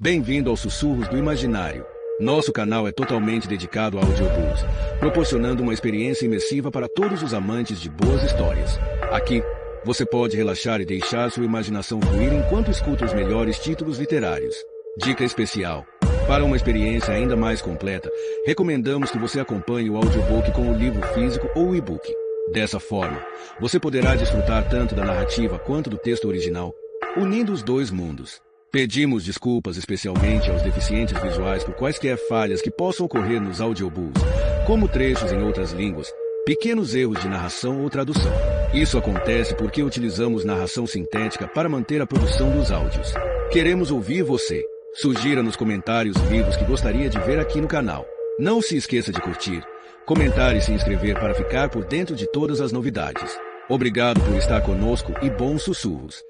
Bem-vindo aos Sussurros do Imaginário. Nosso canal é totalmente dedicado a audiobooks, proporcionando uma experiência imersiva para todos os amantes de boas histórias. Aqui, você pode relaxar e deixar sua imaginação fluir enquanto escuta os melhores títulos literários. Dica especial: para uma experiência ainda mais completa, recomendamos que você acompanhe o audiobook com o livro físico ou o e-book. Dessa forma, você poderá desfrutar tanto da narrativa quanto do texto original, unindo os dois mundos. Pedimos desculpas especialmente aos deficientes visuais por quaisquer falhas que possam ocorrer nos audiobooks, como trechos em outras línguas, pequenos erros de narração ou tradução. Isso acontece porque utilizamos narração sintética para manter a produção dos áudios. Queremos ouvir você. Sugira nos comentários livros que gostaria de ver aqui no canal. Não se esqueça de curtir, comentar e se inscrever para ficar por dentro de todas as novidades. Obrigado por estar conosco e bons sussurros.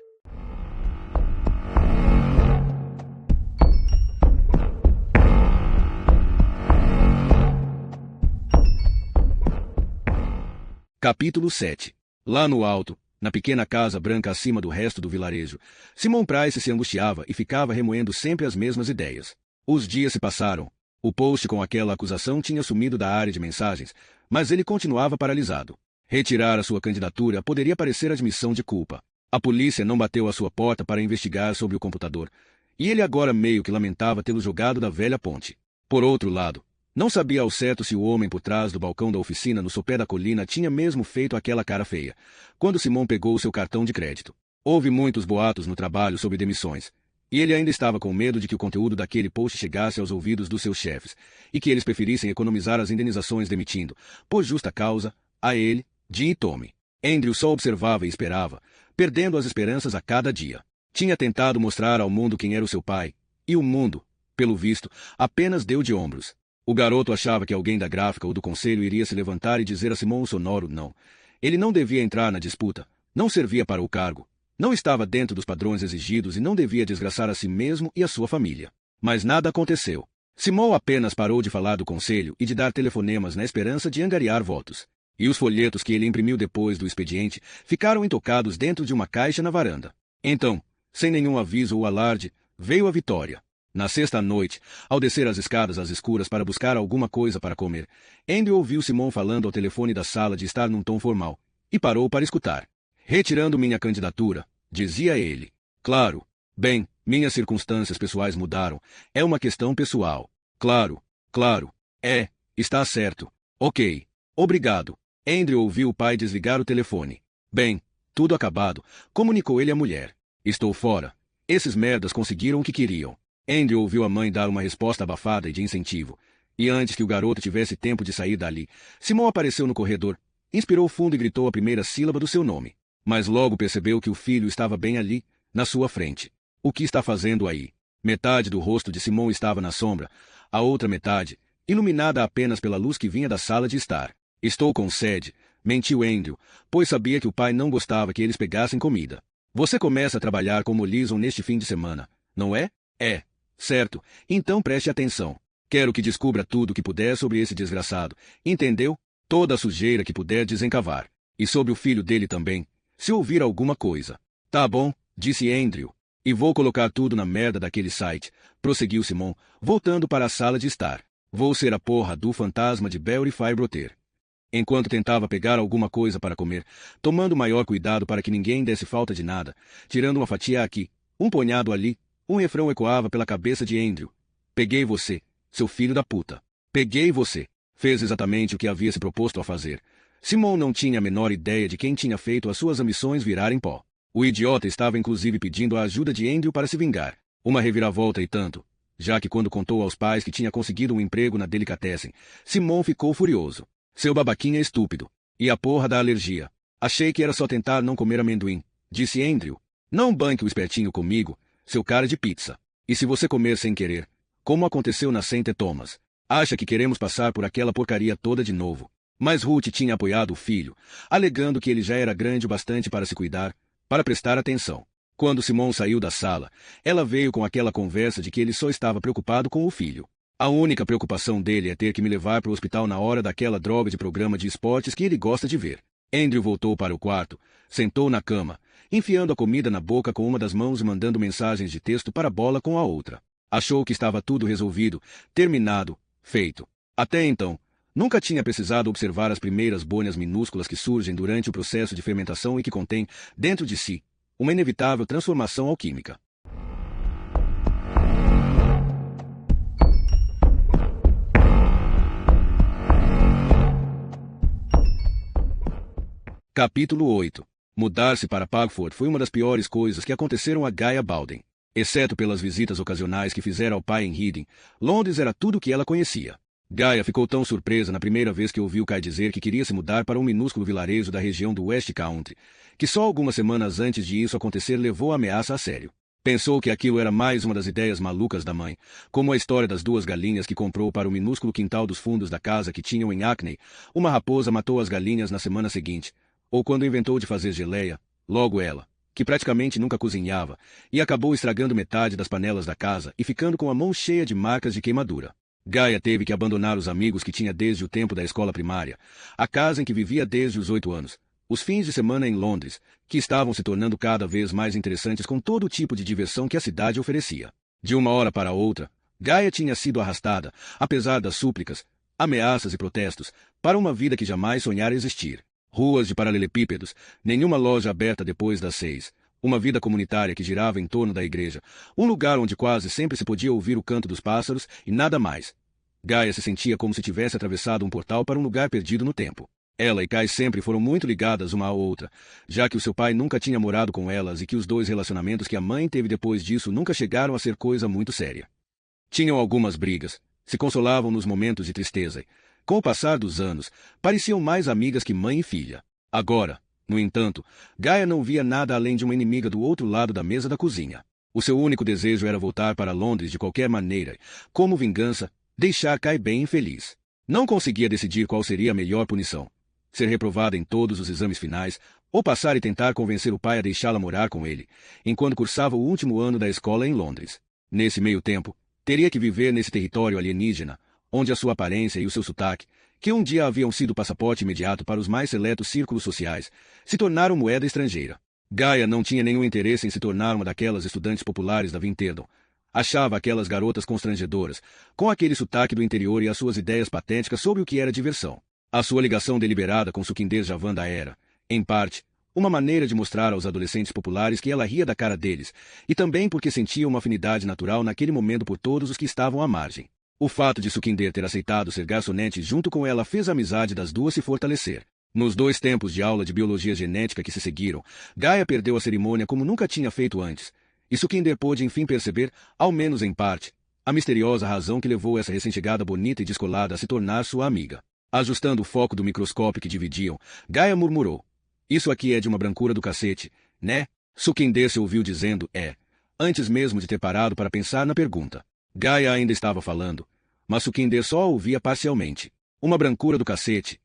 Capítulo 7. Lá no alto, na pequena casa branca acima do resto do vilarejo, Simon Price se angustiava e ficava remoendo sempre as mesmas ideias. Os dias se passaram. O post com aquela acusação tinha sumido da área de mensagens, mas ele continuava paralisado. Retirar a sua candidatura poderia parecer admissão de culpa. A polícia não bateu à sua porta para investigar sobre o computador, e ele agora meio que lamentava tê-lo jogado da velha ponte. Por outro lado, não sabia ao certo se o homem por trás do balcão da oficina no sopé da colina tinha mesmo feito aquela cara feia, quando Simon pegou seu cartão de crédito. Houve muitos boatos no trabalho sobre demissões, e ele ainda estava com medo de que o conteúdo daquele post chegasse aos ouvidos dos seus chefes, e que eles preferissem economizar as indenizações demitindo, por justa causa, a ele, Jim e Tommy. Andrew só observava e esperava, perdendo as esperanças a cada dia. Tinha tentado mostrar ao mundo quem era o seu pai, e o mundo, pelo visto, apenas deu de ombros. O garoto achava que alguém da gráfica ou do conselho iria se levantar e dizer a Simon sonoro não. Ele não devia entrar na disputa, não servia para o cargo, não estava dentro dos padrões exigidos e não devia desgraçar a si mesmo e a sua família. Mas nada aconteceu. Simon apenas parou de falar do conselho e de dar telefonemas na esperança de angariar votos. E os folhetos que ele imprimiu depois do expediente ficaram intocados dentro de uma caixa na varanda. Então, sem nenhum aviso ou alarde, veio a vitória. Na sexta noite, ao descer as escadas às escuras para buscar alguma coisa para comer, Andrew ouviu Simon falando ao telefone da sala de estar num tom formal, e parou para escutar. Retirando minha candidatura, dizia ele. Claro. Bem, minhas circunstâncias pessoais mudaram. É uma questão pessoal. Claro. É, está certo. Ok. Obrigado. Andrew ouviu o pai desligar o telefone. Bem, tudo acabado, comunicou ele à mulher. Estou fora. Esses merdas conseguiram o que queriam. Andrew ouviu a mãe dar uma resposta abafada e de incentivo. E antes que o garoto tivesse tempo de sair dali, Simon apareceu no corredor, inspirou fundo e gritou a primeira sílaba do seu nome. Mas logo percebeu que o filho estava bem ali, na sua frente. O que está fazendo aí? Metade do rosto de Simon estava na sombra, a outra metade, iluminada apenas pela luz que vinha da sala de estar. Estou com sede, mentiu Andrew, pois sabia que o pai não gostava que eles pegassem comida. Você começa a trabalhar como Lison neste fim de semana, não é? É. Certo, então preste atenção. Quero que descubra tudo o que puder sobre esse desgraçado, entendeu? Toda a sujeira que puder desencavar. E sobre o filho dele também, se ouvir alguma coisa. Tá bom, disse Andrew. E vou colocar tudo na merda daquele site, prosseguiu Simon, voltando para a sala de estar. Vou ser a porra do fantasma de Belry Fibroter. Enquanto tentava pegar alguma coisa para comer, tomando maior cuidado para que ninguém desse falta de nada, tirando uma fatia aqui, um punhado ali, um refrão ecoava pela cabeça de Andrew. Peguei você, seu filho da puta. Peguei você. Fez exatamente o que havia se proposto a fazer. Simon não tinha a menor ideia de quem tinha feito as suas ambições virarem pó. O idiota estava inclusive pedindo a ajuda de Andrew para se vingar. Uma reviravolta e tanto, já que quando contou aos pais que tinha conseguido um emprego na Delicatessen, Simon ficou furioso. Seu babaquinha estúpido. E a porra da alergia. Achei que era só tentar não comer amendoim, disse Andrew. Não banque o espertinho comigo, seu cara de pizza. E se você comer sem querer, como aconteceu na St. Thomas, acha que queremos passar por aquela porcaria toda de novo. Mas Ruth tinha apoiado o filho, alegando que ele já era grande o bastante para se cuidar, para prestar atenção. Quando Simon saiu da sala, ela veio com aquela conversa de que ele só estava preocupado com o filho. A única preocupação dele é ter que me levar para o hospital na hora daquela droga de programa de esportes que ele gosta de ver. Andrew voltou para o quarto, sentou na cama, enfiando a comida na boca com uma das mãos e mandando mensagens de texto para a bola com a outra. Achou que estava tudo resolvido, terminado, feito. Até então, nunca tinha precisado observar as primeiras bolhas minúsculas que surgem durante o processo de fermentação e que contêm, dentro de si, uma inevitável transformação alquímica. Capítulo 8. Mudar-se para Pagford foi uma das piores coisas que aconteceram a Gaia Baldwin. Exceto pelas visitas ocasionais que fizera ao pai em Reading, Londres era tudo o que ela conhecia. Gaia ficou tão surpresa na primeira vez que ouviu Kai dizer que queria se mudar para um minúsculo vilarejo da região do West Country, que só algumas semanas antes de isso acontecer levou a ameaça a sério. Pensou que aquilo era mais uma das ideias malucas da mãe, como a história das 2 galinhas que comprou para o minúsculo quintal dos fundos da casa que tinham em Hackney. Uma raposa matou as galinhas na semana seguinte, ou quando inventou de fazer geleia, logo ela, que praticamente nunca cozinhava, e acabou estragando metade das panelas da casa e ficando com a mão cheia de marcas de queimadura. Gaia teve que abandonar os amigos que tinha desde o tempo da escola primária, a casa em que vivia desde os 8 anos, os fins de semana em Londres, que estavam se tornando cada vez mais interessantes com todo o tipo de diversão que a cidade oferecia. De uma hora para outra, Gaia tinha sido arrastada, apesar das súplicas, ameaças e protestos, para uma vida que jamais sonhara existir. Ruas de paralelepípedos, nenhuma loja aberta depois das 6, uma vida comunitária que girava em torno da igreja, um lugar onde quase sempre se podia ouvir o canto dos pássaros e nada mais. Gaia se sentia como se tivesse atravessado um portal para um lugar perdido no tempo. Ela e Kai sempre foram muito ligadas uma à outra, já que o seu pai nunca tinha morado com elas e que os 2 relacionamentos que a mãe teve depois disso nunca chegaram a ser coisa muito séria. Tinham algumas brigas, se consolavam nos momentos de tristeza e, com o passar dos anos, pareciam mais amigas que mãe e filha. Agora, no entanto, Gaia não via nada além de uma inimiga do outro lado da mesa da cozinha. O seu único desejo era voltar para Londres de qualquer maneira, como vingança, deixar Kai bem infeliz. Não conseguia decidir qual seria a melhor punição. Ser reprovada em todos os exames finais, ou passar e tentar convencer o pai a deixá-la morar com ele, enquanto cursava o último ano da escola em Londres. Nesse meio tempo, teria que viver nesse território alienígena, onde a sua aparência e o seu sotaque, que um dia haviam sido passaporte imediato para os mais seletos círculos sociais, se tornaram moeda estrangeira. Gaia não tinha nenhum interesse em se tornar uma daquelas estudantes populares da Vinterdon. Achava aquelas garotas constrangedoras, com aquele sotaque do interior e as suas ideias patéticas sobre o que era diversão. A sua ligação deliberada com Sukhinder Javanda era, em parte, uma maneira de mostrar aos adolescentes populares que ela ria da cara deles, e também porque sentia uma afinidade natural naquele momento por todos os que estavam à margem. O fato de Sukhinder ter aceitado ser garçonete junto com ela fez a amizade das duas se fortalecer. Nos 2 tempos de aula de biologia genética que se seguiram, Gaia perdeu a cerimônia como nunca tinha feito antes, e Sukhinder pôde enfim perceber, ao menos em parte, a misteriosa razão que levou essa recém-chegada bonita e descolada a se tornar sua amiga. Ajustando o foco do microscópio que dividiam, Gaia murmurou: "Isso aqui é de uma brancura do cacete, né?" Sukhinder se ouviu dizendo antes mesmo de ter parado para pensar na pergunta. Gaia ainda estava falando, mas Sukhinder só a ouvia parcialmente. Uma brancura do cacete.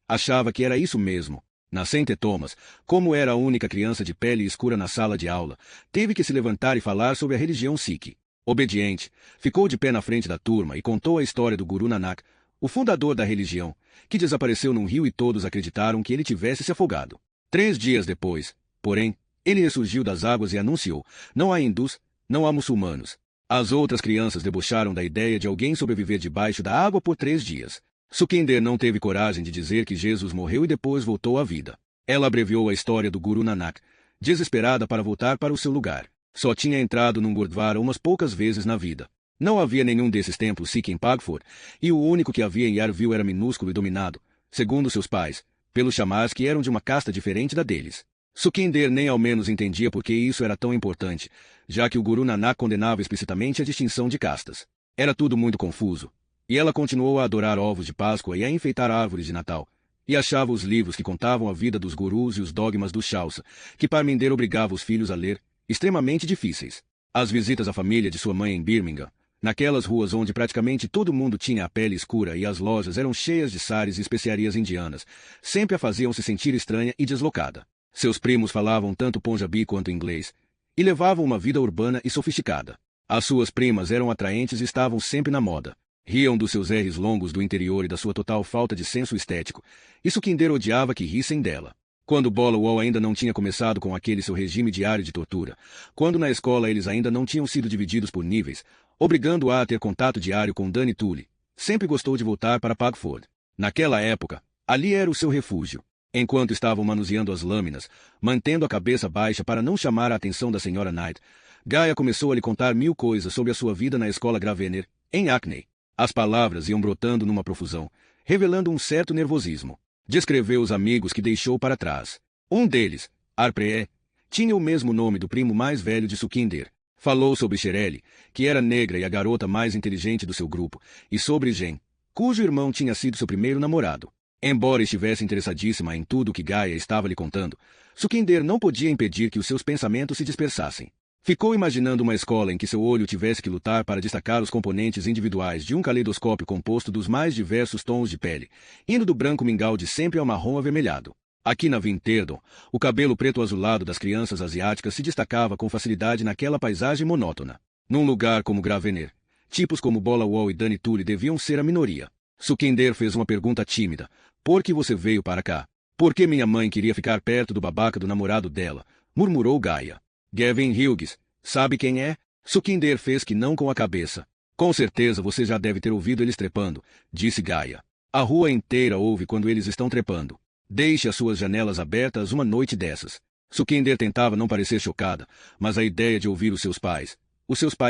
Achava que era isso mesmo. Na St. Thomas, como era a única criança de pele escura na sala de aula, teve que se levantar e falar sobre a religião Sikh. Obediente, ficou de pé na frente da turma e contou a história do Guru Nanak, o fundador da religião, que desapareceu num rio e todos acreditaram que ele tivesse se afogado. 3 dias depois, porém, ele ressurgiu das águas e anunciou: "Não há hindus, não há muçulmanos." As outras crianças debocharam da ideia de alguém sobreviver debaixo da água por 3 dias. Sukhinder não teve coragem de dizer que Jesus morreu e depois voltou à vida. Ela abreviou a história do Guru Nanak, desesperada para voltar para o seu lugar. Só tinha entrado num gurdwara umas poucas vezes na vida. Não havia nenhum desses templos Sikh em Pagford, e o único que havia em Yarville era minúsculo e dominado, segundo seus pais, pelos chamars que eram de uma casta diferente da deles. Sukhinder nem ao menos entendia por que isso era tão importante, já que o Guru Nanak condenava explicitamente a distinção de castas. Era tudo muito confuso. E ela continuou a adorar ovos de Páscoa e a enfeitar árvores de Natal, e achava os livros que contavam a vida dos gurus e os dogmas do Khalsa, que Parminder obrigava os filhos a ler, extremamente difíceis. As visitas à família de sua mãe em Birmingham, naquelas ruas onde praticamente todo mundo tinha a pele escura e as lojas eram cheias de sares e especiarias indianas, sempre a faziam se sentir estranha e deslocada. Seus primos falavam tanto Punjabi quanto inglês, e levavam uma vida urbana e sofisticada. As suas primas eram atraentes e estavam sempre na moda. Riam dos seus R's longos do interior e da sua total falta de senso estético. Isso Kinder odiava que rissem dela. Quando Bolowall ainda não tinha começado com aquele seu regime diário de tortura, quando na escola eles ainda não tinham sido divididos por níveis, obrigando-a a ter contato diário com Danny Tully. Sempre gostou de voltar para Pagford. Naquela época, ali era o seu refúgio. Enquanto estavam manuseando as lâminas, mantendo a cabeça baixa para não chamar a atenção da Sra. Knight, Gaia começou a lhe contar 1000 coisas sobre a sua vida na escola Gravener, em Hackney. As palavras iam brotando numa profusão, revelando um certo nervosismo. Descreveu os amigos que deixou para trás. Um deles, Arpree, tinha o mesmo nome do primo mais velho de Sukhinder. Falou sobre Shirley, que era negra e a garota mais inteligente do seu grupo, e sobre Jen, cujo irmão tinha sido seu primeiro namorado. Embora estivesse interessadíssima em tudo o que Gaia estava lhe contando, Sukhinder não podia impedir que os seus pensamentos se dispersassem. Ficou imaginando uma escola em que seu olho tivesse que lutar para destacar os componentes individuais de um caleidoscópio composto dos mais diversos tons de pele, indo do branco mingau de sempre ao marrom avermelhado. Aqui na Vinterdon, o cabelo preto azulado das crianças asiáticas se destacava com facilidade naquela paisagem monótona. Num lugar como Gravener, tipos como Bola Wall e Danny Tully deviam ser a minoria. Sukhinder fez uma pergunta tímida. Por que você veio para cá? Porque minha mãe queria ficar perto do babaca do namorado dela, murmurou Gaia. Gavin Hughes, sabe quem é? Sukhinder fez que não com a cabeça. Com certeza você já deve ter ouvido eles trepando, disse Gaia. A rua inteira ouve quando eles estão trepando. Deixe as suas janelas abertas uma noite dessas. Sukhinder tentava não parecer chocada, mas a ideia de ouvir os seus pais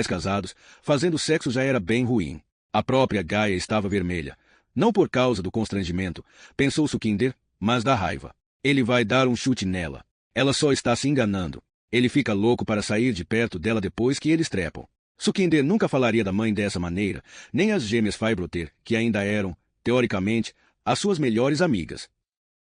casados, fazendo sexo já era bem ruim. A própria Gaia estava vermelha. Não por causa do constrangimento, pensou Sukhinder, mas da raiva. Ele vai dar um chute nela. Ela só está se enganando. Ele fica louco para sair de perto dela depois que eles trepam. Sukhinder nunca falaria da mãe dessa maneira, nem as gêmeas Faibroter, que ainda eram, teoricamente, as suas melhores amigas.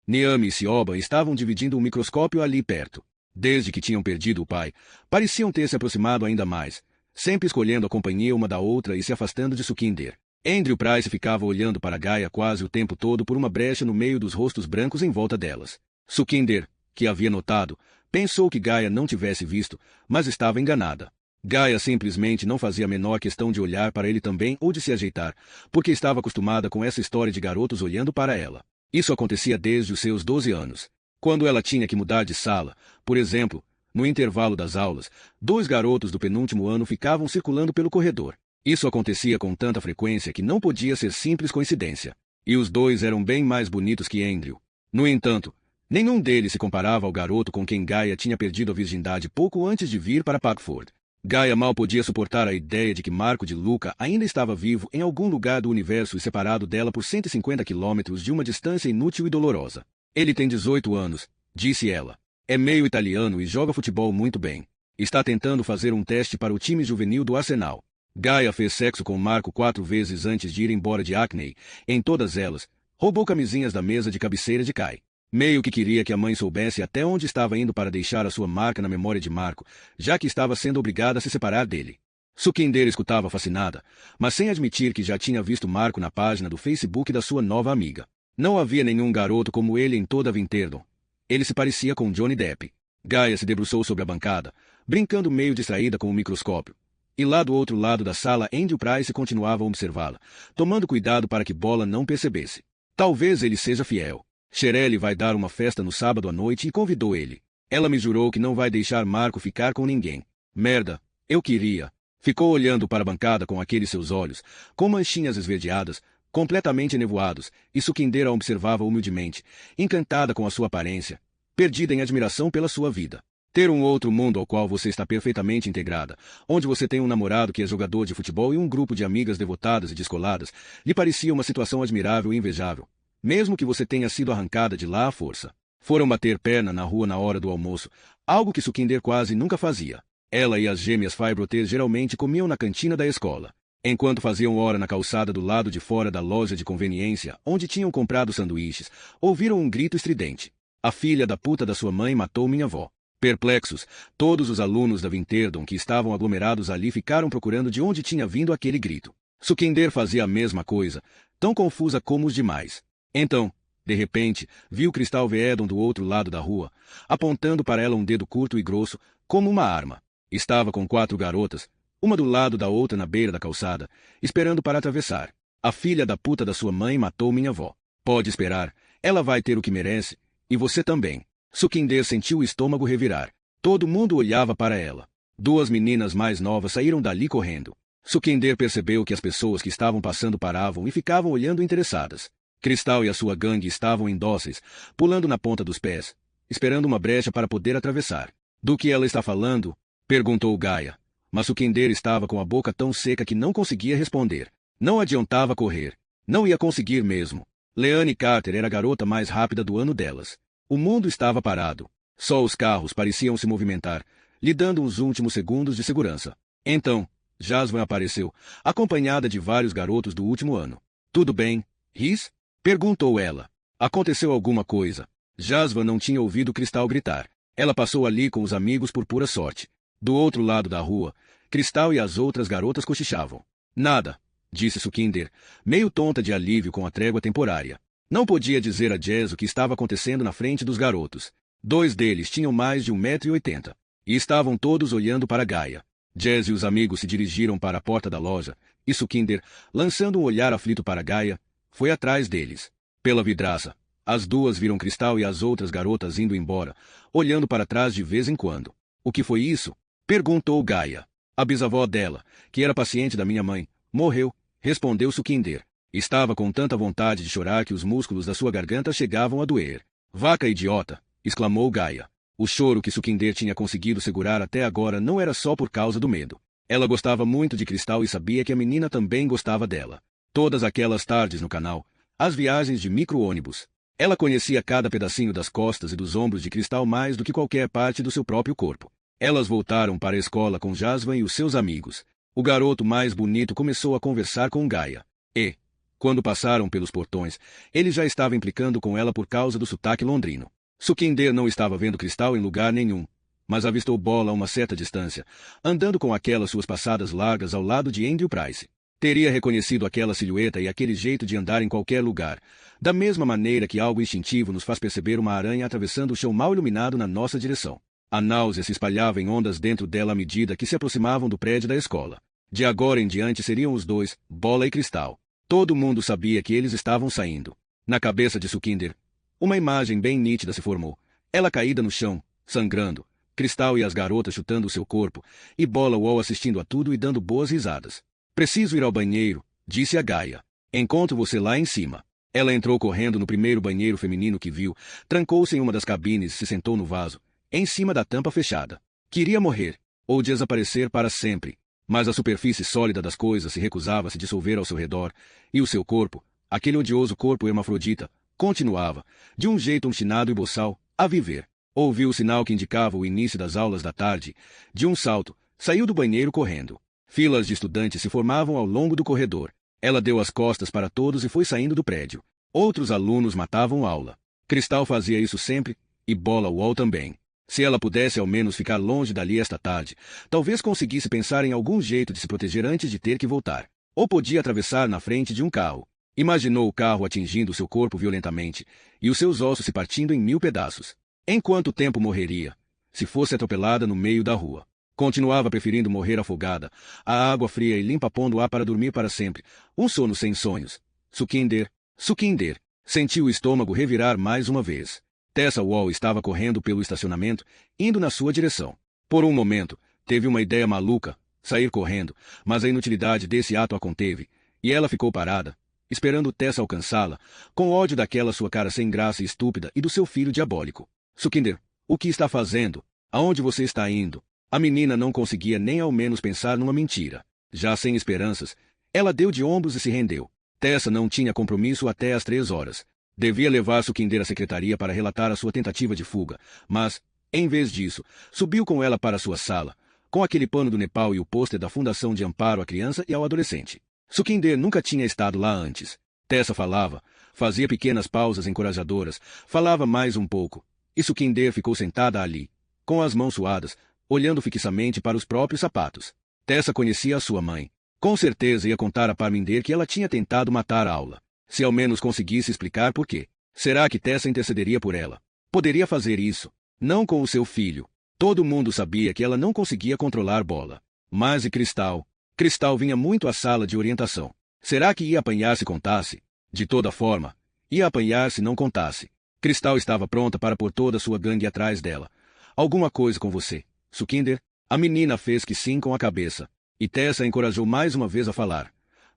Niamh e Siobhan estavam dividindo um microscópio ali perto. Desde que tinham perdido o pai, pareciam ter se aproximado ainda mais, sempre escolhendo a companhia uma da outra e se afastando de Sukhinder. Andrew Price ficava olhando para Gaia quase o tempo todo por uma brecha no meio dos rostos brancos em volta delas. Sukhinder, que havia notado, pensou que Gaia não tivesse visto, mas estava enganada. Gaia simplesmente não fazia a menor questão de olhar para ele também ou de se ajeitar, porque estava acostumada com essa história de garotos olhando para ela. Isso acontecia desde os seus 12 anos. Quando ela tinha que mudar de sala, por exemplo, no intervalo das aulas, 2 garotos do penúltimo ano ficavam circulando pelo corredor. Isso acontecia com tanta frequência que não podia ser simples coincidência. E os 2 eram bem mais bonitos que Andrew. No entanto, nenhum deles se comparava ao garoto com quem Gaia tinha perdido a virgindade pouco antes de vir para Pagford. Gaia mal podia suportar a ideia de que Marco de Luca ainda estava vivo em algum lugar do universo e separado dela por 150 quilômetros de uma distância inútil e dolorosa. Ele tem 18 anos, disse ela. É meio italiano e joga futebol muito bem. Está tentando fazer um teste para o time juvenil do Arsenal. Gaia fez sexo com Marco 4 vezes antes de ir embora de Hackney. Em todas elas, roubou camisinhas da mesa de cabeceira de Kai. Meio que queria que a mãe soubesse até onde estava indo para deixar a sua marca na memória de Marco, já que estava sendo obrigada a se separar dele. Sukhinder escutava fascinada, mas sem admitir que já tinha visto Marco na página do Facebook da sua nova amiga. Não havia nenhum garoto como ele em toda Vinterdon. Ele se parecia com Johnny Depp. Gaia se debruçou sobre a bancada, brincando meio distraída com o microscópio. E lá do outro lado da sala, Andrew Price continuava a observá-la, tomando cuidado para que Bola não percebesse. Talvez ele seja fiel. Shirley vai dar uma festa no sábado à noite e convidou ele. Ela me jurou que não vai deixar Marco ficar com ninguém. Merda, eu queria. Ficou olhando para a bancada com aqueles seus olhos, com manchinhas esverdeadas, completamente nevoados, e Sukhinder a observava humildemente, encantada com a sua aparência, perdida em admiração pela sua vida. Ter um outro mundo ao qual você está perfeitamente integrada, onde você tem um namorado que é jogador de futebol e um grupo de amigas devotadas e descoladas, lhe parecia uma situação admirável e invejável, mesmo que você tenha sido arrancada de lá à força. Foram bater perna na rua na hora do almoço, algo que Sukhinder quase nunca fazia. Ela e as gêmeas Faibroter geralmente comiam na cantina da escola. Enquanto faziam hora na calçada do lado de fora da loja de conveniência, onde tinham comprado sanduíches, ouviram um grito estridente. A filha da puta da sua mãe matou minha avó. Perplexos, todos os alunos da Vinterdon que estavam aglomerados ali ficaram procurando de onde tinha vindo aquele grito. Sukhinder fazia a mesma coisa, tão confusa como os demais. Então, de repente, viu Cristal Veedon do outro lado da rua, apontando para ela um dedo curto e grosso, como uma arma. Estava com 4 garotas, uma do lado da outra na beira da calçada, esperando para atravessar. A filha da puta da sua mãe matou minha avó. Pode esperar, ela vai ter o que merece, e você também. Sukhinder sentiu o estômago revirar. Todo mundo olhava para ela. 2 meninas mais novas saíram dali correndo. Sukhinder percebeu que as pessoas que estavam passando paravam e ficavam olhando interessadas. Cristal e a sua gangue estavam indóceis, pulando na ponta dos pés, esperando uma brecha para poder atravessar. Do que ela está falando? Perguntou Gaia. Mas Sukhinder estava com a boca tão seca que não conseguia responder. Não adiantava correr. Não ia conseguir mesmo. Leanne Carter era a garota mais rápida do ano delas. O mundo estava parado. Só os carros pareciam se movimentar, lhe dando uns últimos segundos de segurança. Então, Jasmine apareceu, acompanhada de vários garotos do último ano. Tudo bem, Rhys? Perguntou ela. Aconteceu alguma coisa. Jasmine não tinha ouvido Cristal gritar. Ela passou ali com os amigos por pura sorte. Do outro lado da rua, Cristal e as outras garotas cochichavam. Nada, disse Sukhinder, meio tonta de alívio com a trégua temporária. Não podia dizer a Jazz o que estava acontecendo na frente dos garotos. 2 deles tinham mais de 1,80 m. E estavam todos olhando para Gaia. Jazz e os amigos se dirigiram para a porta da loja, e Sukhinder, lançando um olhar aflito para Gaia, foi atrás deles. Pela vidraça, as duas viram Cristal e as outras garotas indo embora, olhando para trás de vez em quando. O que foi isso? Perguntou Gaia. A bisavó dela, que era paciente da minha mãe, morreu, respondeu Sukhinder. Estava com tanta vontade de chorar que os músculos da sua garganta chegavam a doer. Vaca idiota! Exclamou Gaia. O choro que Sukhinder tinha conseguido segurar até agora não era só por causa do medo. Ela gostava muito de Cristal e sabia que a menina também gostava dela. Todas aquelas tardes no canal, as viagens de micro-ônibus. Ela conhecia cada pedacinho das costas e dos ombros de Cristal mais do que qualquer parte do seu próprio corpo. Elas voltaram para a escola com Jasmine e os seus amigos. O garoto mais bonito começou a conversar com Gaia. E, quando passaram pelos portões, ele já estava implicando com ela por causa do sotaque londrino. Sukhinder não estava vendo Cristal em lugar nenhum, mas avistou Bola a uma certa distância, andando com aquelas suas passadas largas ao lado de Andrew Price. Teria reconhecido aquela silhueta e aquele jeito de andar em qualquer lugar, da mesma maneira que algo instintivo nos faz perceber uma aranha atravessando o chão mal iluminado na nossa direção. A náusea se espalhava em ondas dentro dela à medida que se aproximavam do prédio da escola. De agora em diante seriam os dois, Bola e Cristal. Todo mundo sabia que eles estavam saindo. Na cabeça de Sukhinder, uma imagem bem nítida se formou. Ela caída no chão, sangrando, Cristal e as garotas chutando o seu corpo, e Bola Wall assistindo a tudo e dando boas risadas. Preciso ir ao banheiro, disse a Gaia. Encontro você lá em cima. Ela entrou correndo no primeiro banheiro feminino que viu, trancou-se em uma das cabines e se sentou no vaso, em cima da tampa fechada. Queria morrer, ou desaparecer para sempre. Mas a superfície sólida das coisas se recusava a se dissolver ao seu redor, e o seu corpo, aquele odioso corpo hermafrodita, continuava, de um jeito obstinado e boçal, a viver. Ouviu o sinal que indicava o início das aulas da tarde. De um salto, saiu do banheiro correndo. Filas de estudantes se formavam ao longo do corredor. Ela deu as costas para todos e foi saindo do prédio. Outros alunos matavam aula. Cristal fazia isso sempre, e Bola Wall também. Se ela pudesse ao menos ficar longe dali esta tarde, talvez conseguisse pensar em algum jeito de se proteger antes de ter que voltar. Ou podia atravessar na frente de um carro. Imaginou o carro atingindo seu corpo violentamente, e os seus ossos se partindo em 1000 pedaços. Em quanto tempo morreria? Se fosse atropelada no meio da rua. Continuava preferindo morrer afogada, a água fria e limpa pondo-a para dormir para sempre, um sono sem sonhos. Sukhinder, Sukhinder, sentiu o estômago revirar mais uma vez. Tessa Wall estava correndo pelo estacionamento, indo na sua direção. Por um momento, teve uma ideia maluca, sair correndo, mas a inutilidade desse ato a conteve, e ela ficou parada, esperando Tessa alcançá-la, com ódio daquela sua cara sem graça e estúpida e do seu filho diabólico. Sukhinder, o que está fazendo? Aonde você está indo? A menina não conseguia nem ao menos pensar numa mentira. Já sem esperanças, ela deu de ombros e se rendeu. Tessa não tinha compromisso até às 3 horas. Devia levar Sukhinder à secretaria para relatar a sua tentativa de fuga, mas, em vez disso, subiu com ela para sua sala, com aquele pano do Nepal e o pôster da Fundação de Amparo à Criança e ao Adolescente. Sukhinder nunca tinha estado lá antes. Tessa falava, fazia pequenas pausas encorajadoras, falava mais um pouco, e Sukhinder ficou sentada ali, com as mãos suadas, olhando fixamente para os próprios sapatos. Tessa conhecia a sua mãe. Com certeza ia contar a Parminder que ela tinha tentado matar a aula. Se ao menos conseguisse explicar por quê. Será que Tessa intercederia por ela? Poderia fazer isso. Não com o seu filho. Todo mundo sabia que ela não conseguia controlar Bola. Mas e Cristal? Cristal vinha muito à sala de orientação. Será que ia apanhar se contasse? De toda forma, ia apanhar se não contasse. Cristal estava pronta para pôr toda a sua gangue atrás dela. Alguma coisa com você, Sukhinder? A menina fez que sim com a cabeça. E Tessa a encorajou mais uma vez a falar.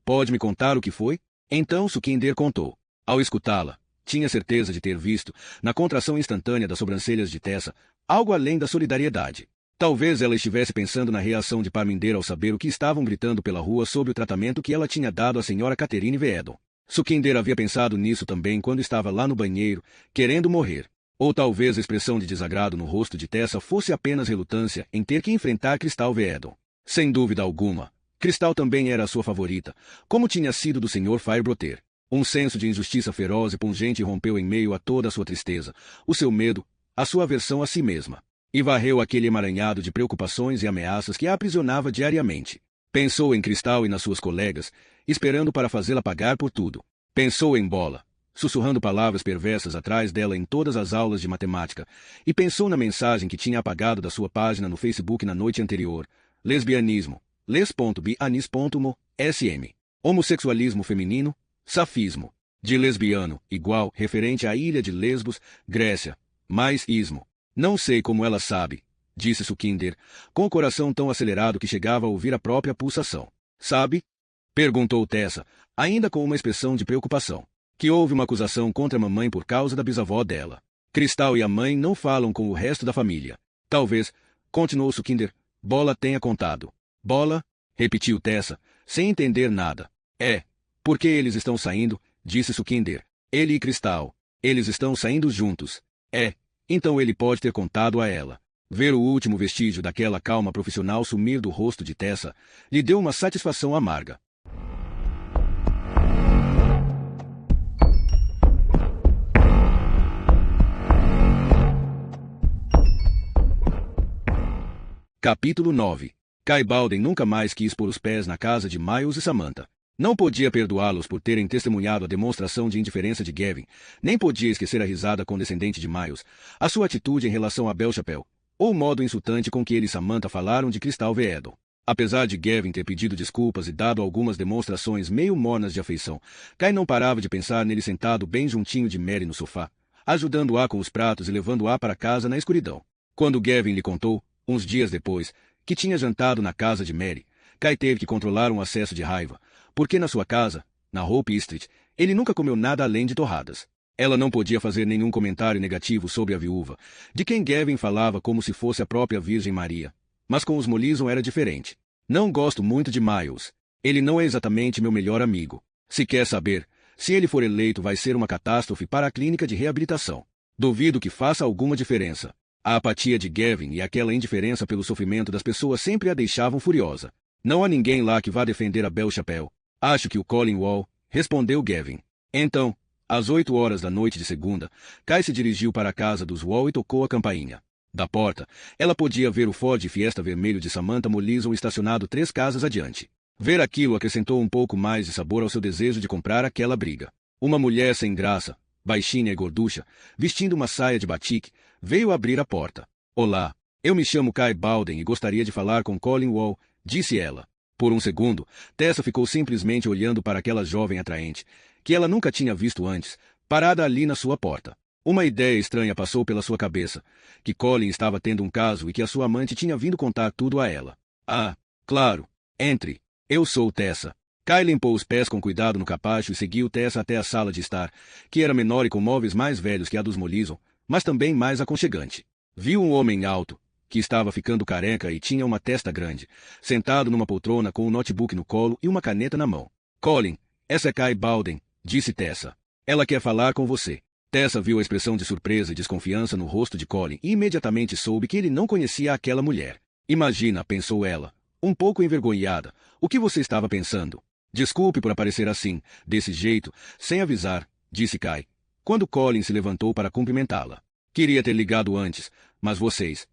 Pode me contar o que foi? Então Sukhinder contou. Ao escutá-la, tinha certeza de ter visto, na contração instantânea das sobrancelhas de Tessa, algo além da solidariedade. Talvez ela estivesse pensando na reação de Parminder ao saber o que estavam gritando pela rua sobre o tratamento que ela tinha dado à senhora Catherine Veedon. Sukhinder havia pensado nisso também quando estava lá no banheiro, querendo morrer. Ou talvez a expressão de desagrado no rosto de Tessa fosse apenas relutância em ter que enfrentar Crystal Veedon. Sem dúvida alguma, Crystal também era a sua favorita, como tinha sido do Sr. Firebroter. Um senso de injustiça feroz e pungente rompeu em meio a toda a sua tristeza, o seu medo, a sua aversão a si mesma. E varreu aquele emaranhado de preocupações e ameaças que a aprisionava diariamente. Pensou em Crystal e nas suas colegas, esperando para fazê-la pagar por tudo. Pensou em Bola, sussurrando palavras perversas atrás dela em todas as aulas de matemática, e pensou na mensagem que tinha apagado da sua página no Facebook na noite anterior. Lesbianismo, les.bianis.mo, sm. Homossexualismo feminino, safismo. De lesbiano, igual, referente à ilha de Lesbos, Grécia. Mais ismo. Não sei como ela sabe, disse Sukhinder, com o coração tão acelerado que chegava a ouvir a própria pulsação. Sabe? Perguntou Tessa, ainda com uma expressão de preocupação. Que houve uma acusação contra a mamãe por causa da bisavó dela. Crystal e a mãe não falam com o resto da família. Talvez, continuou Sukhinder, Bola tenha contado. Bola? Repetiu Tessa, sem entender nada. É. Porque eles estão saindo, disse Sukhinder. Ele e Crystal. Eles estão saindo juntos. É. Então ele pode ter contado a ela. Ver o último vestígio daquela calma profissional sumir do rosto de Tessa lhe deu uma satisfação amarga. Capítulo 9. Kai Bowden nunca mais quis pôr os pés na casa de Miles e Samantha. Não podia perdoá-los por terem testemunhado a demonstração de indiferença de Gavin, nem podia esquecer a risada condescendente de Miles, a sua atitude em relação a Belle-Chapelle, ou o modo insultante com que ele e Samantha falaram de Crystal Veedon. Apesar de Gavin ter pedido desculpas e dado algumas demonstrações meio mornas de afeição, Kai não parava de pensar nele sentado bem juntinho de Mary no sofá, ajudando-a com os pratos e levando-a para casa na escuridão. Quando Gavin lhe contou, uns dias depois, que tinha jantado na casa de Mary, Kai teve que controlar um acesso de raiva, porque na sua casa, na Hope Street, ele nunca comeu nada além de torradas. Ela não podia fazer nenhum comentário negativo sobre a viúva, de quem Gavin falava como se fosse a própria Virgem Maria. Mas com os Mollison era diferente. Não gosto muito de Miles. Ele não é exatamente meu melhor amigo. Se quer saber, se ele for eleito vai ser uma catástrofe para a clínica de reabilitação. Duvido que faça alguma diferença. A apatia de Gavin e aquela indiferença pelo sofrimento das pessoas sempre a deixavam furiosa. Não há ninguém lá que vá defender a Belle-Chapelle. Acho que o Colin Wall, respondeu Gavin. Então, às 8 horas da noite de segunda, Kai se dirigiu para a casa dos Wall e tocou a campainha. Da porta, ela podia ver o Ford Fiesta vermelho de Samantha Mollison estacionado 3 casas adiante. Ver aquilo acrescentou um pouco mais de sabor ao seu desejo de comprar aquela briga. Uma mulher sem graça, baixinha e gorducha, vestindo uma saia de batik, veio abrir a porta. Olá, eu me chamo Kai Bowden e gostaria de falar com Colin Wall, disse ela. Por um segundo, Tessa ficou simplesmente olhando para aquela jovem atraente, que ela nunca tinha visto antes, parada ali na sua porta. Uma ideia estranha passou pela sua cabeça, que Colin estava tendo um caso e que a sua amante tinha vindo contar tudo a ela. Ah, claro, entre. Eu sou Tessa. Kai limpou os pés com cuidado no capacho e seguiu Tessa até a sala de estar, que era menor e com móveis mais velhos que a dos Mollison, mas também mais aconchegante. Viu um homem alto, que estava ficando careca e tinha uma testa grande, sentado numa poltrona com um notebook no colo e uma caneta na mão. Colin, essa é Kai Bowden, disse Tessa. Ela quer falar com você. Tessa viu a expressão de surpresa e desconfiança no rosto de Colin e imediatamente soube que ele não conhecia aquela mulher. Imagina, pensou ela, um pouco envergonhada, o que você estava pensando? Desculpe por aparecer assim, desse jeito, sem avisar, disse Kai, quando Colin se levantou para cumprimentá-la. Queria ter ligado antes, mas vocês...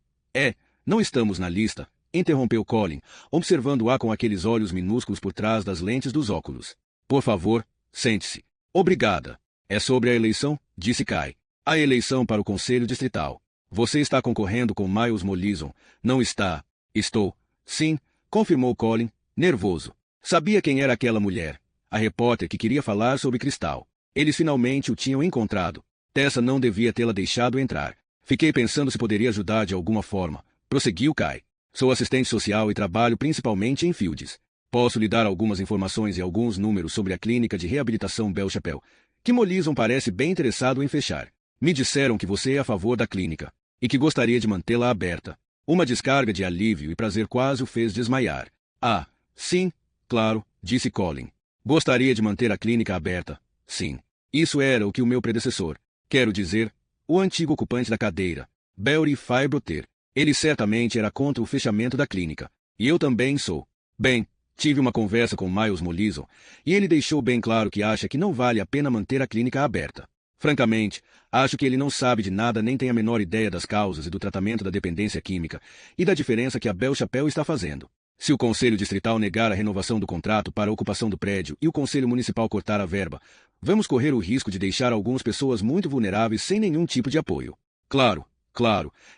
não estamos na lista, interrompeu Colin, observando-a com aqueles olhos minúsculos por trás das lentes dos óculos. Por favor, sente-se. Obrigada. É sobre a eleição? Disse Kai. A eleição para o Conselho Distrital. Você está concorrendo com Miles Mollison, não está? Estou. Sim, confirmou Colin, nervoso. Sabia quem era aquela mulher. A repórter que queria falar sobre Crystal. Eles finalmente o tinham encontrado. Tessa não devia tê-la deixado entrar. Fiquei pensando se poderia ajudar de alguma forma, prosseguiu Kai. Sou assistente social e trabalho principalmente em Fields. Posso lhe dar algumas informações e alguns números sobre a clínica de reabilitação Belle Chapelle, que Mollison parece bem interessado em fechar. Me disseram que você é a favor da clínica e que gostaria de mantê-la aberta. Uma descarga de alívio e prazer quase o fez desmaiar. Ah, sim, claro, disse Colin. Gostaria de manter a clínica aberta. Sim. Isso era o que o meu predecessor, quero dizer, o antigo ocupante da cadeira, Belry Firebroter. Ele certamente era contra o fechamento da clínica. E eu também sou. Bem, tive uma conversa com Miles Mollison, e ele deixou bem claro que acha que não vale a pena manter a clínica aberta. Francamente, acho que ele não sabe de nada nem tem a menor ideia das causas e do tratamento da dependência química e da diferença que a Belle Chapelle está fazendo. Se o Conselho Distrital negar a renovação do contrato para a ocupação do prédio e o Conselho Municipal cortar a verba, vamos correr o risco de deixar algumas pessoas muito vulneráveis sem nenhum tipo de apoio. Claro,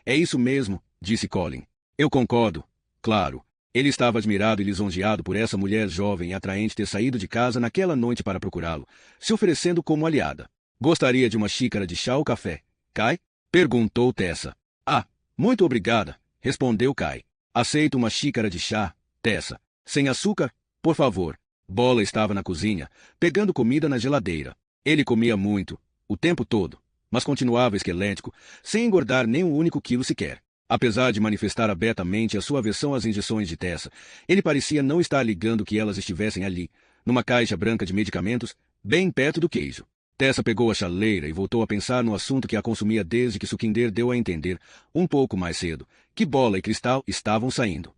é isso mesmo, disse Colin. Eu concordo, claro. Ele estava admirado e lisonjeado por essa mulher jovem e atraente ter saído de casa naquela noite para procurá-lo, se oferecendo como aliada. Gostaria de uma xícara de chá ou café, Kai? Perguntou Tessa. Ah, muito obrigada, respondeu Kai. Aceito uma xícara de chá, Tessa. Sem açúcar, por favor. Bola estava na cozinha, pegando comida na geladeira. Ele comia muito, o tempo todo, mas continuava esquelético, sem engordar nem um único quilo sequer. Apesar de manifestar abertamente a sua aversão às injeções de Tessa, ele parecia não estar ligando que elas estivessem ali, numa caixa branca de medicamentos, bem perto do queijo. Tessa pegou a chaleira e voltou a pensar no assunto que a consumia desde que Sukinder deu a entender, um pouco mais cedo, que Bola e Cristal estavam saindo.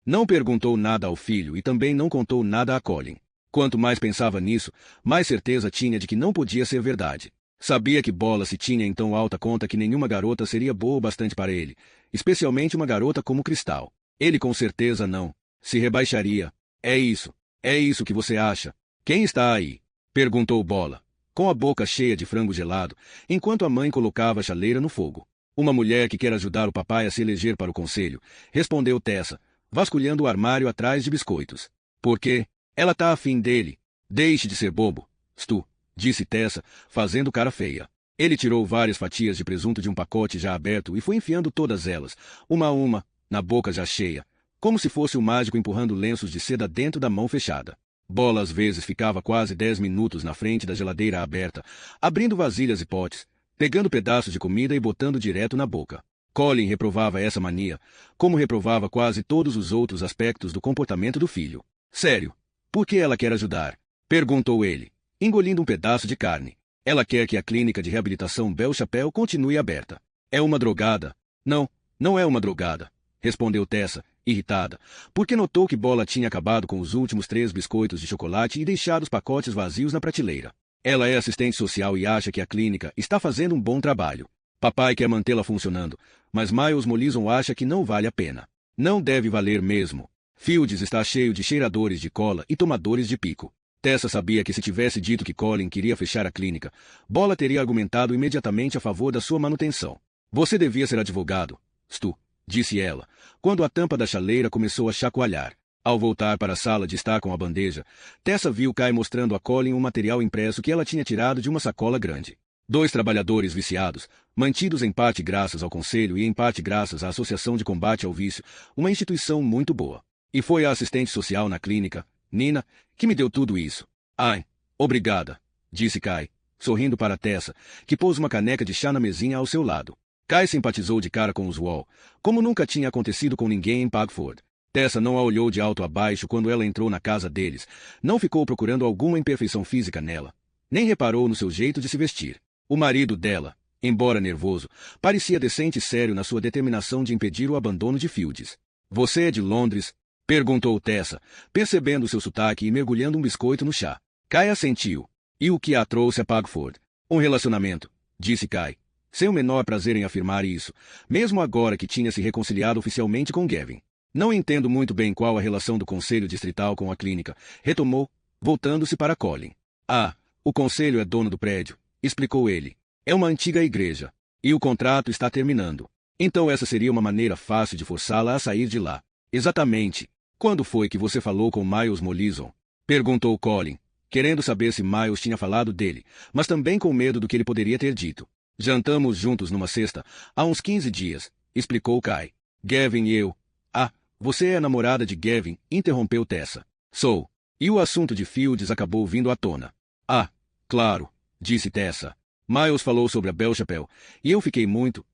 Não perguntou nada ao filho e também não contou nada a Colin. Quanto mais pensava nisso, mais certeza tinha de que não podia ser verdade. Sabia que Bola se tinha em tão alta conta que nenhuma garota seria boa o bastante para ele, especialmente uma garota como Cristal. Ele com certeza não se rebaixaria. É isso que você acha. Quem está aí? Perguntou Bola, com a boca cheia de frango gelado, enquanto a mãe colocava a chaleira no fogo. Uma mulher que quer ajudar o papai a se eleger para o conselho, respondeu Tessa, vasculhando o armário atrás de biscoitos. Por quê? Ela tá afim dele. Deixe de ser bobo, Stu, disse Tessa, fazendo cara feia. Ele tirou várias fatias de presunto de um pacote já aberto e foi enfiando todas elas, uma a uma, na boca já cheia, como se fosse o mágico empurrando lenços de seda dentro da mão fechada. Bola às vezes ficava quase 10 minutos na frente da geladeira aberta, abrindo vasilhas e potes, pegando pedaços de comida e botando direto na boca. Colin reprovava essa mania, como reprovava quase todos os outros aspectos do comportamento do filho. Sério, por que ela quer ajudar? Perguntou ele, engolindo um pedaço de carne. Ela quer que a clínica de reabilitação Belle Chapelle continue aberta. É uma drogada? Não é uma drogada, respondeu Tessa, irritada, porque notou que Bola tinha acabado com os últimos 3 biscoitos de chocolate e deixado os pacotes vazios na prateleira. Ela é assistente social e acha que a clínica está fazendo um bom trabalho. Papai quer mantê-la funcionando, mas Miles Mollison acha que não vale a pena. Não deve valer mesmo. Fields está cheio de cheiradores de cola e tomadores de pico. Tessa sabia que se tivesse dito que Colin queria fechar a clínica, Bola teria argumentado imediatamente a favor da sua manutenção. Você devia ser advogado, Stu, disse ela, quando a tampa da chaleira começou a chacoalhar. Ao voltar para a sala de estar com a bandeja, Tessa viu Kai mostrando a Colin um material impresso que ela tinha tirado de uma sacola grande. 2 trabalhadores viciados, mantidos em parte graças ao Conselho e em parte graças à Associação de Combate ao Vício, uma instituição muito boa. E foi a assistente social na clínica, Nina, que me deu tudo isso. Ai, obrigada, disse Kai, sorrindo para Tessa, que pôs uma caneca de chá na mesinha ao seu lado. Kai simpatizou de cara com os Wall, como nunca tinha acontecido com ninguém em Pagford. Tessa não a olhou de alto a baixo quando ela entrou na casa deles, não ficou procurando alguma imperfeição física nela, nem reparou no seu jeito de se vestir. O marido dela, embora nervoso, parecia decente e sério na sua determinação de impedir o abandono de Fields. Você é de Londres? Perguntou Tessa, percebendo seu sotaque e mergulhando um biscoito no chá. Kai assentiu. E o que a trouxe a Pagford? Um relacionamento, disse Kai, sem o menor prazer em afirmar isso, mesmo agora que tinha se reconciliado oficialmente com Gavin. Não entendo muito bem qual a relação do Conselho Distrital com a clínica, retomou, voltando-se para Colin. Ah, o Conselho é dono do prédio, explicou ele. É uma antiga igreja, e o contrato está terminando. Então essa seria uma maneira fácil de forçá-la a sair de lá. Exatamente. Quando foi que você falou com Miles Mollison? Perguntou Colin, querendo saber se Miles tinha falado dele, mas também com medo do que ele poderia ter dito. Jantamos juntos numa sexta, há uns 15 dias, explicou Kai. Gavin e eu. Ah, Você é a namorada de Gavin, interrompeu Tessa. Sou. E o assunto de Fields acabou vindo à tona. Ah, claro, disse Tessa. Miles falou sobre a Belle-Chapelle, e eu fiquei muito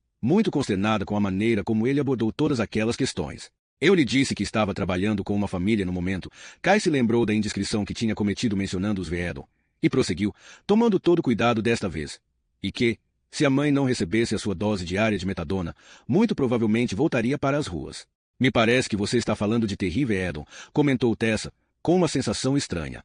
consternada com a maneira como ele abordou todas aquelas questões. Eu lhe disse que estava trabalhando com uma família no momento. Kai se lembrou da indiscrição que tinha cometido mencionando os Veedon, e prosseguiu, tomando todo cuidado desta vez. E que, se a mãe não recebesse a sua dose diária de metadona, muito provavelmente voltaria para as ruas. Me parece que você está falando de Terry Veedon, comentou Tessa, com uma sensação estranha.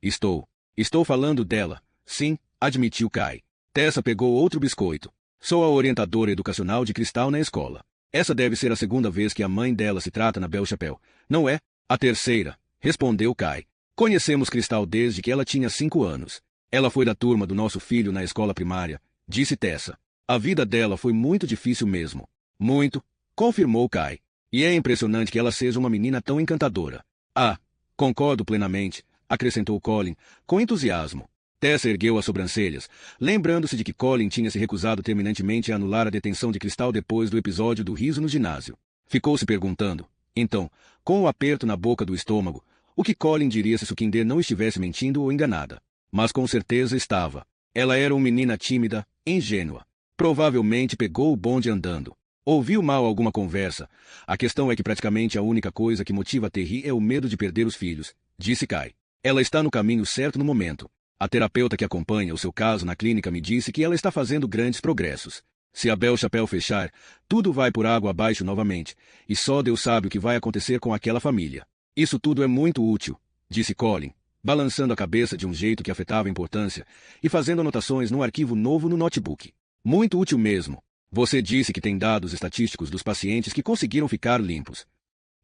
Estou falando dela. Sim, admitiu Kai. Tessa pegou outro biscoito. Sou a orientadora educacional de Cristal na escola. Essa deve ser a segunda vez que a mãe dela se trata na Belle-Chapelle, não é? A terceira, respondeu Kai. Conhecemos Cristal desde que ela tinha 5 anos. Ela foi da turma do nosso filho na escola primária, disse Tessa. A vida dela foi muito difícil mesmo. Muito, confirmou Kai. E é impressionante que ela seja uma menina tão encantadora. Ah, concordo plenamente, acrescentou Colin, com entusiasmo. Tessa ergueu as sobrancelhas, lembrando-se de que Colin tinha se recusado terminantemente a anular a detenção de Cristal depois do episódio do riso no ginásio. Ficou se perguntando, então, com o aperto na boca do estômago, o que Colin diria se Sukhinder não estivesse mentindo ou enganada. Mas com certeza estava. Ela era uma menina tímida, ingênua. Provavelmente pegou o bonde andando. Ouviu mal alguma conversa. A questão é que praticamente a única coisa que motiva Terry é o medo de perder os filhos, disse Kai. Ela está no caminho certo no momento. A terapeuta que acompanha o seu caso na clínica me disse que ela está fazendo grandes progressos. Se a Belle-Chapelle fechar, tudo vai por água abaixo novamente, e só Deus sabe o que vai acontecer com aquela família. Isso tudo é muito útil, disse Colin, balançando a cabeça de um jeito que afetava a importância, e fazendo anotações num arquivo novo no notebook. Muito útil mesmo. Você disse que tem dados estatísticos dos pacientes que conseguiram ficar limpos.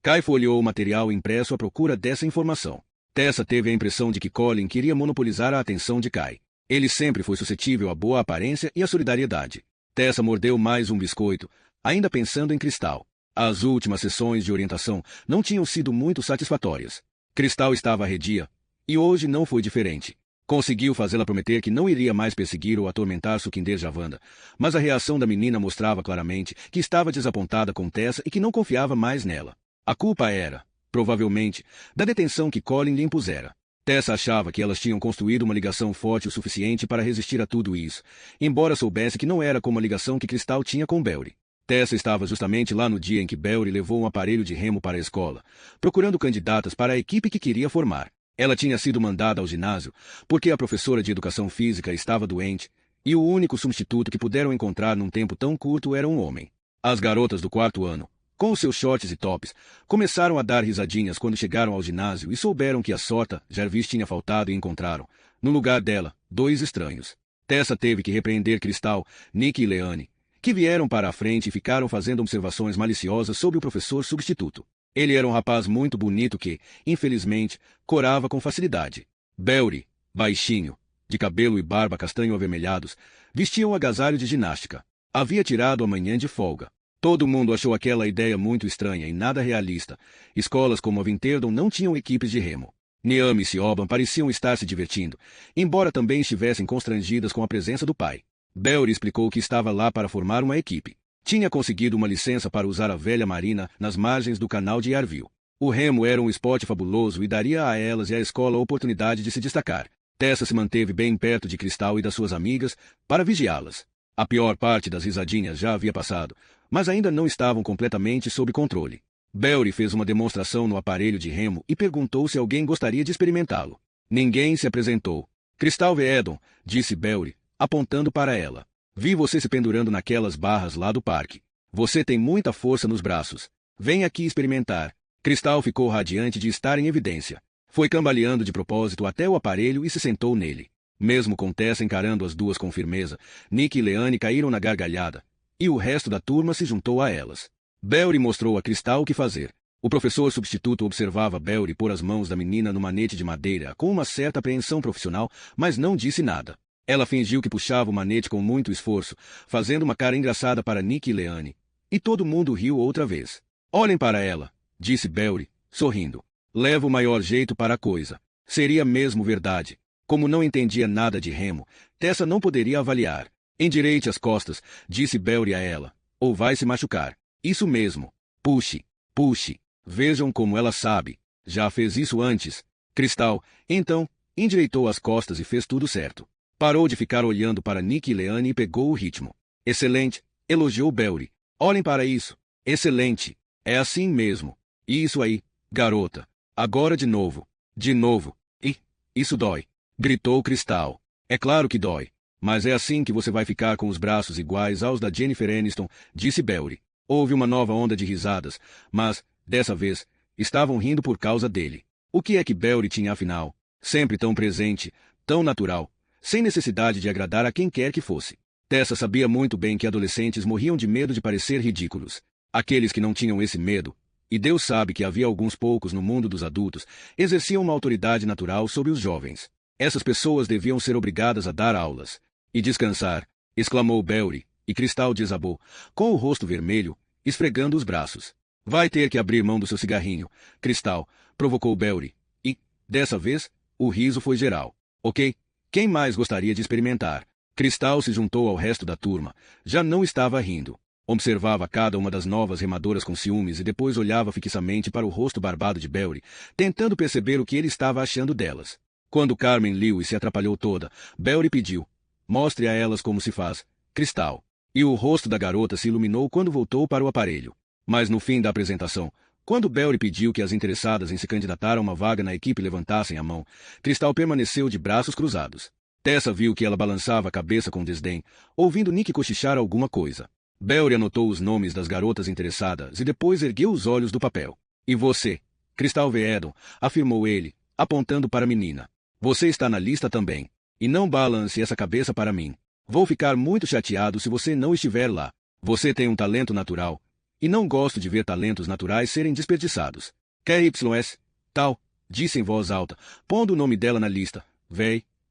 Kai folheou o material impresso à procura dessa informação. Tessa teve a impressão de que Colin queria monopolizar a atenção de Kai. Ele sempre foi suscetível à boa aparência e à solidariedade. Tessa mordeu mais um biscoito, ainda pensando em Cristal. As últimas sessões de orientação não tinham sido muito satisfatórias. Cristal estava arredia, e hoje não foi diferente. Conseguiu fazê-la prometer que não iria mais perseguir ou atormentar Sukhinder Javanda, mas a reação da menina mostrava claramente que estava desapontada com Tessa e que não confiava mais nela. A culpa era, provavelmente, da detenção que Colin lhe impusera. Tessa achava que elas tinham construído uma ligação forte o suficiente para resistir a tudo isso, embora soubesse que não era como a ligação que Cristal tinha com Belry. Tessa estava justamente lá no dia em que Belry levou um aparelho de remo para a escola, procurando candidatas para a equipe que queria formar. Ela tinha sido mandada ao ginásio porque a professora de educação física estava doente, e o único substituto que puderam encontrar num tempo tão curto era um homem. As garotas do 4º ano, com os seus shorts e tops, começaram a dar risadinhas quando chegaram ao ginásio e souberam que a Sorta Jarvis tinha faltado e encontraram, no lugar dela, 2 estranhos. Tessa teve que repreender Cristal, Nick e Leanne, que vieram para a frente e ficaram fazendo observações maliciosas sobre o professor substituto. Ele era um rapaz muito bonito que, infelizmente, corava com facilidade. Belry, baixinho, de cabelo e barba castanho avermelhados, vestia um agasalho de ginástica. Havia tirado a manhã de folga. Todo mundo achou aquela ideia muito estranha e nada realista. Escolas como a Vinterdon não tinham equipes de remo. Niamh e Siobhan pareciam estar se divertindo, embora também estivessem constrangidas com a presença do pai. Belry explicou que estava lá para formar uma equipe. Tinha conseguido uma licença para usar a velha marina nas margens do canal de Yarville. O remo era um esporte fabuloso e daria a elas e à escola a oportunidade de se destacar. Tessa se manteve bem perto de Cristal e das suas amigas para vigiá-las. A pior parte das risadinhas já havia passado, mas ainda não estavam completamente sob controle. Belry fez uma demonstração no aparelho de remo e perguntou se alguém gostaria de experimentá-lo. Ninguém se apresentou. Cristal Veedon, disse Belry, apontando para ela. Vi você se pendurando naquelas barras lá do parque. Você tem muita força nos braços. Vem aqui experimentar. Cristal ficou radiante de estar em evidência. Foi cambaleando de propósito até o aparelho e se sentou nele. Mesmo com Tessa encarando as duas com firmeza, Nick e Leanne caíram na gargalhada, e o resto da turma se juntou a elas. Belry mostrou a Cristal o que fazer. O professor substituto observava Belry pôr as mãos da menina no manete de madeira com uma certa apreensão profissional, mas não disse nada. Ela fingiu que puxava o manete com muito esforço, fazendo uma cara engraçada para Nick e Leanne. E todo mundo riu outra vez. Olhem para ela, disse Belry, sorrindo. Leva o maior jeito para a coisa. Seria mesmo verdade. Como não entendia nada de remo, Tessa não poderia avaliar. Endireite as costas, disse Belry a ela. Ou vai se machucar. Isso mesmo. Puxe, puxe. Vejam como ela sabe. Já fez isso antes. Cristal, então, endireitou as costas e fez tudo certo. Parou de ficar olhando para Nick e Leanne e pegou o ritmo. Excelente, elogiou Belry. Olhem para isso. Excelente. É assim mesmo. Isso aí, garota. Agora de novo. De novo. E isso dói. Gritou Cristal. É claro que dói. Mas é assim que você vai ficar com os braços iguais aos da Jennifer Aniston, disse Belry. Houve uma nova onda de risadas, mas, dessa vez, estavam rindo por causa dele. O que é que Belry tinha afinal? Sempre tão presente, tão natural, sem necessidade de agradar a quem quer que fosse. Tessa sabia muito bem que adolescentes morriam de medo de parecer ridículos. Aqueles que não tinham esse medo, e Deus sabe que havia alguns poucos no mundo dos adultos, exerciam uma autoridade natural sobre os jovens. Essas pessoas deviam ser obrigadas a dar aulas. E descansar, exclamou Belry, e Cristal desabou, com o rosto vermelho, esfregando os braços. Vai ter que abrir mão do seu cigarrinho, Cristal, provocou Belry. E, dessa vez, o riso foi geral. Ok? Quem mais gostaria de experimentar? Cristal se juntou ao resto da turma. Já não estava rindo. Observava cada uma das novas remadoras com ciúmes e depois olhava fixamente para o rosto barbado de Belry, tentando perceber o que ele estava achando delas. Quando Carmen Lewis se atrapalhou toda, Belry pediu: mostre a elas como se faz, Cristal. E o rosto da garota se iluminou quando voltou para o aparelho. Mas no fim da apresentação, quando Belry pediu que as interessadas em se candidatar a uma vaga na equipe levantassem a mão, Cristal permaneceu de braços cruzados. Tessa viu que ela balançava a cabeça com desdém, ouvindo Nick cochichar alguma coisa. Belry anotou os nomes das garotas interessadas e depois ergueu os olhos do papel. E você, Cristal Veedon, afirmou ele, apontando para a menina. Você está na lista também. E não balance essa cabeça para mim. Vou ficar muito chateado se você não estiver lá. Você tem um talento natural. E não gosto de ver talentos naturais serem desperdiçados. Quer YS? Tal, disse em voz alta, pondo o nome dela na lista.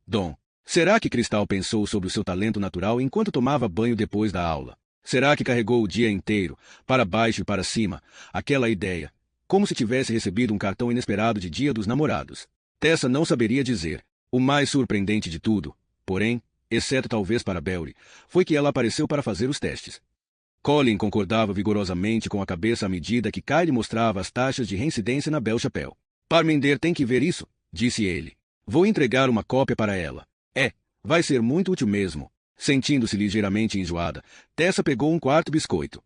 Dom. Será que Cristal pensou sobre o seu talento natural enquanto tomava banho depois da aula? Será que carregou o dia inteiro, para baixo e para cima, aquela ideia, como se tivesse recebido um cartão inesperado de Dia dos Namorados? Tessa não saberia dizer. O mais surpreendente de tudo, porém, exceto talvez para Belry, foi que ela apareceu para fazer os testes. Colin concordava vigorosamente com a cabeça à medida que Kylie mostrava as taxas de reincidência na Belle Chapelle. Parminder tem que ver isso, disse ele. Vou entregar uma cópia para ela. Vai ser muito útil mesmo. Sentindo-se ligeiramente enjoada, Tessa pegou um quarto biscoito.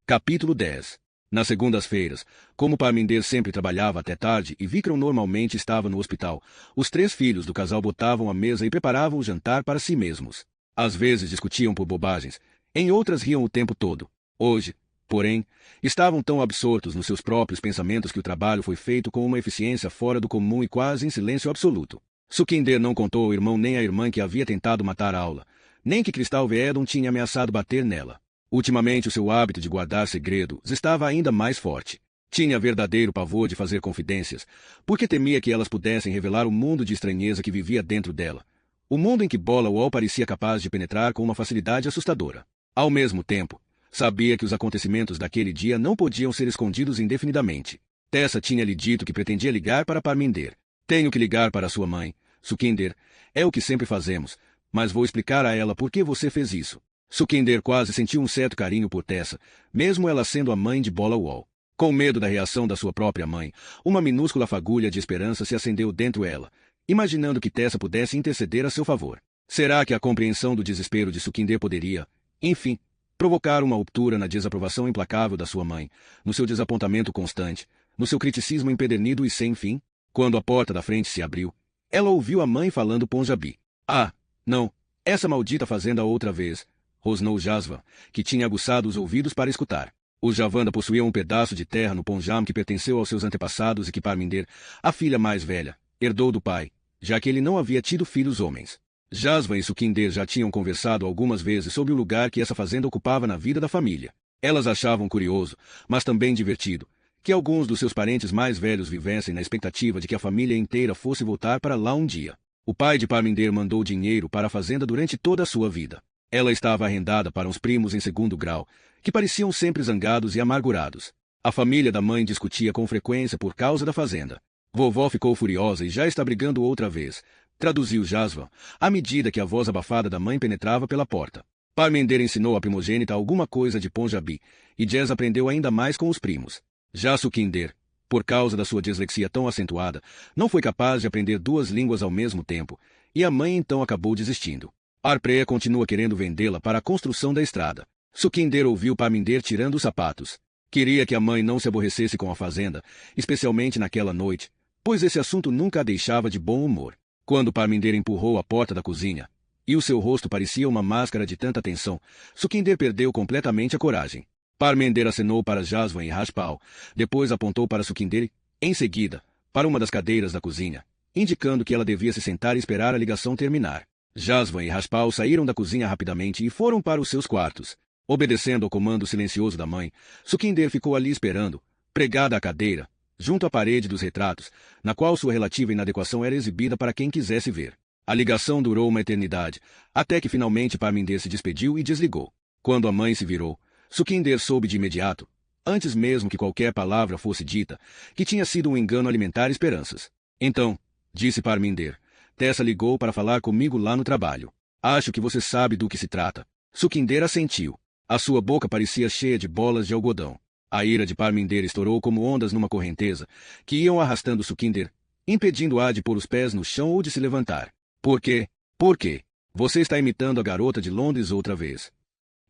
Capítulo 10. Nas segundas-feiras, como Parminder sempre trabalhava até tarde e Vikram normalmente estava no hospital, os três filhos do casal botavam a mesa e preparavam o jantar para si mesmos. Às vezes discutiam por bobagens, em outras riam o tempo todo. Hoje, porém, estavam tão absortos nos seus próprios pensamentos que o trabalho foi feito com uma eficiência fora do comum e quase em silêncio absoluto. Sukhinder não contou ao irmão nem à irmã que havia tentado matar a aula, nem que Cristal Veedon tinha ameaçado bater nela. Ultimamente o seu hábito de guardar segredos estava ainda mais forte. Tinha verdadeiro pavor de fazer confidências, porque temia que elas pudessem revelar o mundo de estranheza que vivia dentro dela. O mundo em que Bola Wall parecia capaz de penetrar com uma facilidade assustadora. Ao mesmo tempo, sabia que os acontecimentos daquele dia não podiam ser escondidos indefinidamente. Tessa tinha lhe dito que pretendia ligar para Parminder. Tenho que ligar para sua mãe, Sukhinder. É o que sempre fazemos, mas vou explicar a ela por que você fez isso. Sukhinder quase sentiu um certo carinho por Tessa, mesmo ela sendo a mãe de Bola Wall. Com medo da reação da sua própria mãe, uma minúscula fagulha de esperança se acendeu dentro dela, imaginando que Tessa pudesse interceder a seu favor. Será que a compreensão do desespero de Sukhinder poderia, enfim, provocar uma ruptura na desaprovação implacável da sua mãe, no seu desapontamento constante, no seu criticismo empedernido e sem fim? Quando a porta da frente se abriu, ela ouviu a mãe falando Punjabi. Ah, não, essa maldita fazenda outra vez, rosnou Jasvan, que tinha aguçado os ouvidos para escutar. Os Javanda possuíam um pedaço de terra no Punjab que pertenceu aos seus antepassados e que Parminder, a filha mais velha, herdou do pai, já que ele não havia tido filhos homens. Jasvan e Sukhinder já tinham conversado algumas vezes sobre o lugar que essa fazenda ocupava na vida da família. Elas achavam curioso, mas também divertido, que alguns dos seus parentes mais velhos vivessem na expectativa de que a família inteira fosse voltar para lá um dia. O pai de Parminder mandou dinheiro para a fazenda durante toda a sua vida. Ela estava arrendada para uns primos em segundo grau, que pareciam sempre zangados e amargurados. A família da mãe discutia com frequência por causa da fazenda. Vovó ficou furiosa e já está brigando outra vez, traduziu Jasvan, à medida que a voz abafada da mãe penetrava pela porta. Parminder ensinou à primogênita alguma coisa de Punjabi, e Jez aprendeu ainda mais com os primos. Já Sukhwinder, por causa da sua dislexia tão acentuada, não foi capaz de aprender 2 línguas ao mesmo tempo, e a mãe então acabou desistindo. Harpreet continua querendo vendê-la para a construção da estrada. Sukhwinder ouviu Parminder tirando os sapatos. Queria que a mãe não se aborrecesse com a fazenda, especialmente naquela noite, pois esse assunto nunca a deixava de bom humor. Quando Parminder empurrou a porta da cozinha, e o seu rosto parecia uma máscara de tanta tensão, Sukhwinder perdeu completamente a coragem. Parminder acenou para Jasvan e Rajpal, depois apontou para Sukhwinder e, em seguida, para uma das cadeiras da cozinha, indicando que ela devia se sentar e esperar a ligação terminar. Jasvan e Rajpal saíram da cozinha rapidamente e foram para os seus quartos. Obedecendo ao comando silencioso da mãe, Sukhwinder ficou ali esperando, pregada à cadeira, junto à parede dos retratos, na qual sua relativa inadequação era exibida para quem quisesse ver. A ligação durou uma eternidade, até que finalmente Parminder se despediu e desligou. Quando a mãe se virou, Sukhwinder soube de imediato, antes mesmo que qualquer palavra fosse dita, que tinha sido um engano alimentar esperanças. Então, disse Parminder, Tessa ligou para falar comigo lá no trabalho. Acho que você sabe do que se trata. Sukhwinder assentiu. A sua boca parecia cheia de bolas de algodão. A ira de Parminder estourou como ondas numa correnteza, que iam arrastando Sukhwinder, impedindo-a de pôr os pés no chão ou de se levantar. Por quê? Por quê? Você está imitando a garota de Londres outra vez.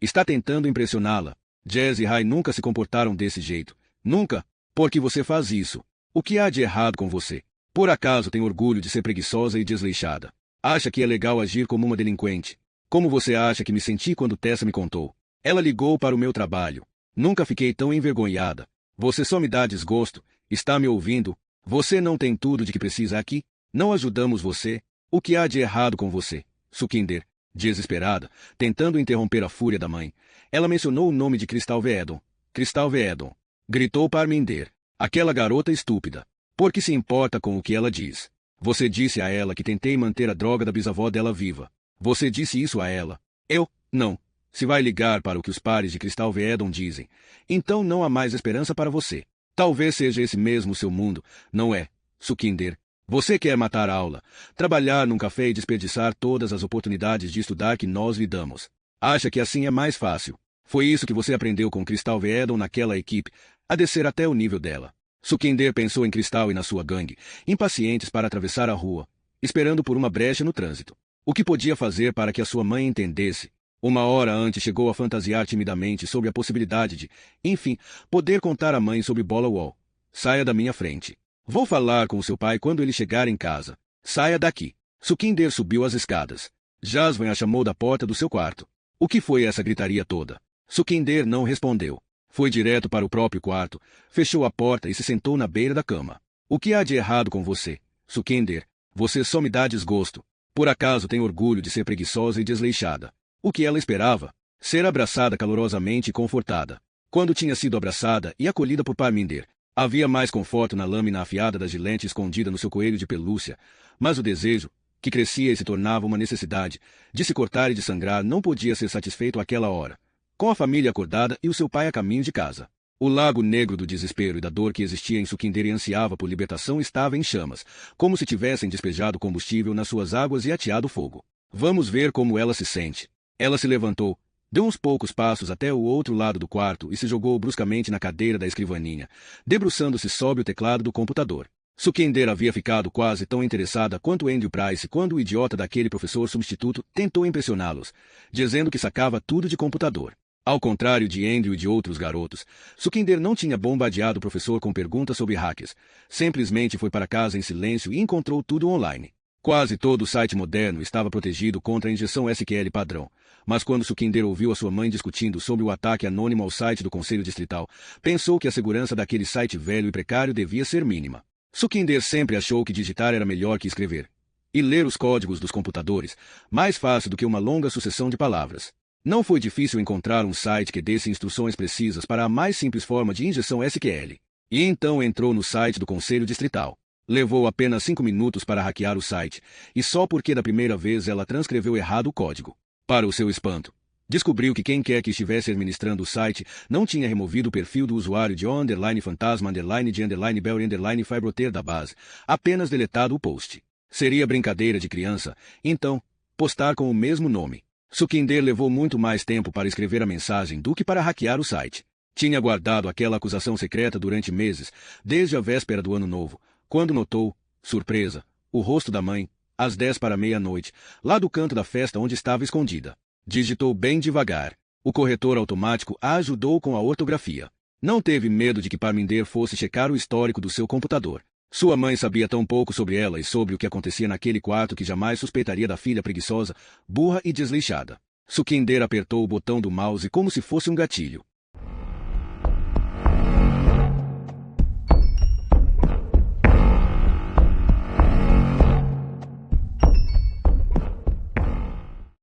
Está tentando impressioná-la. Jez e Rai nunca se comportaram desse jeito. Nunca. Por que você faz isso? O que há de errado com você? Por acaso tem orgulho de ser preguiçosa e desleixada? Acha que é legal agir como uma delinquente? Como você acha que me senti quando Tessa me contou? Ela ligou para o meu trabalho. Nunca fiquei tão envergonhada. Você só me dá desgosto. Está me ouvindo? Você não tem tudo de que precisa aqui? Não ajudamos você? O que há de errado com você? Sukhwinder, desesperada, tentando interromper a fúria da mãe, ela mencionou o nome de Cristal Veedon. Cristal Veedon. Gritou Parminder. Aquela garota estúpida. Por que se importa com o que ela diz? Você disse a ela que tentei manter a droga da bisavó dela viva. Você disse isso a ela. Eu? Não. Se vai ligar para o que os pares de Cristal Veedon dizem, então não há mais esperança para você. Talvez seja esse mesmo o seu mundo, não é, Sukhwinder? Você quer matar a aula, trabalhar num café e desperdiçar todas as oportunidades de estudar que nós lhe damos. Acha que assim é mais fácil. Foi isso que você aprendeu com Cristal Veedon naquela equipe, a descer até o nível dela. Sukhwinder pensou em Cristal e na sua gangue, impacientes para atravessar a rua, esperando por uma brecha no trânsito. O que podia fazer para que a sua mãe entendesse? Uma hora antes chegou a fantasiar timidamente sobre a possibilidade de, enfim, poder contar à mãe sobre Bola Wall. Saia da minha frente. Vou falar com o seu pai quando ele chegar em casa. Saia daqui. Sukhwinder subiu as escadas. Jasvan a chamou da porta do seu quarto. O que foi essa gritaria toda? Sukhwinder não respondeu. Foi direto para o próprio quarto, fechou a porta e se sentou na beira da cama. O que há de errado com você? Sukhwinder, você só me dá desgosto. Por acaso tem orgulho de ser preguiçosa e desleixada? O que ela esperava? Ser abraçada calorosamente e confortada. Quando tinha sido abraçada e acolhida por Parminder, havia mais conforto na lâmina afiada da gilete escondida no seu coelho de pelúcia, mas o desejo, que crescia e se tornava uma necessidade, de se cortar e de sangrar não podia ser satisfeito àquela hora, com a família acordada e o seu pai a caminho de casa. O lago negro do desespero e da dor que existia em Sukhwinder e ansiava por libertação estava em chamas, como se tivessem despejado combustível nas suas águas e ateado fogo. Vamos ver como ela se sente. Ela se levantou, deu uns poucos passos até o outro lado do quarto e se jogou bruscamente na cadeira da escrivaninha, debruçando-se sobre o teclado do computador. Sukhwinder havia ficado quase tão interessada quanto Andrew Price quando o idiota daquele professor substituto tentou impressioná-los, dizendo que sacava tudo de computador. Ao contrário de Andrew e de outros garotos, Sukhwinder não tinha bombardeado o professor com perguntas sobre hackers. Simplesmente foi para casa em silêncio e encontrou tudo online. Quase todo o site moderno estava protegido contra a injeção SQL padrão, mas quando Sukhwinder ouviu a sua mãe discutindo sobre o ataque anônimo ao site do Conselho Distrital, pensou que a segurança daquele site velho e precário devia ser mínima. Sukhwinder sempre achou que digitar era melhor que escrever. E ler os códigos dos computadores, mais fácil do que uma longa sucessão de palavras. Não foi difícil encontrar um site que desse instruções precisas para a mais simples forma de injeção SQL. E então entrou no site do Conselho Distrital. Levou apenas 5 minutos para hackear o site, e só porque da primeira vez ela transcreveu errado o código. Para o seu espanto, descobriu que quem quer que estivesse administrando o site não tinha removido o perfil do usuário de _fantasma_de_bell_fibroter da base, apenas deletado o post. Seria brincadeira de criança, então, postar com o mesmo nome. Sukhinder levou muito mais tempo para escrever a mensagem do que para hackear o site. Tinha guardado aquela acusação secreta durante meses, desde a véspera do ano novo, quando notou, surpresa, o rosto da mãe, às 10 para meia-noite, lá do canto da festa onde estava escondida. Digitou bem devagar. O corretor automático a ajudou com a ortografia. Não teve medo de que Parminder fosse checar o histórico do seu computador. Sua mãe sabia tão pouco sobre ela e sobre o que acontecia naquele quarto que jamais suspeitaria da filha preguiçosa, burra e desleixada. Sukhinder apertou o botão do mouse como se fosse um gatilho.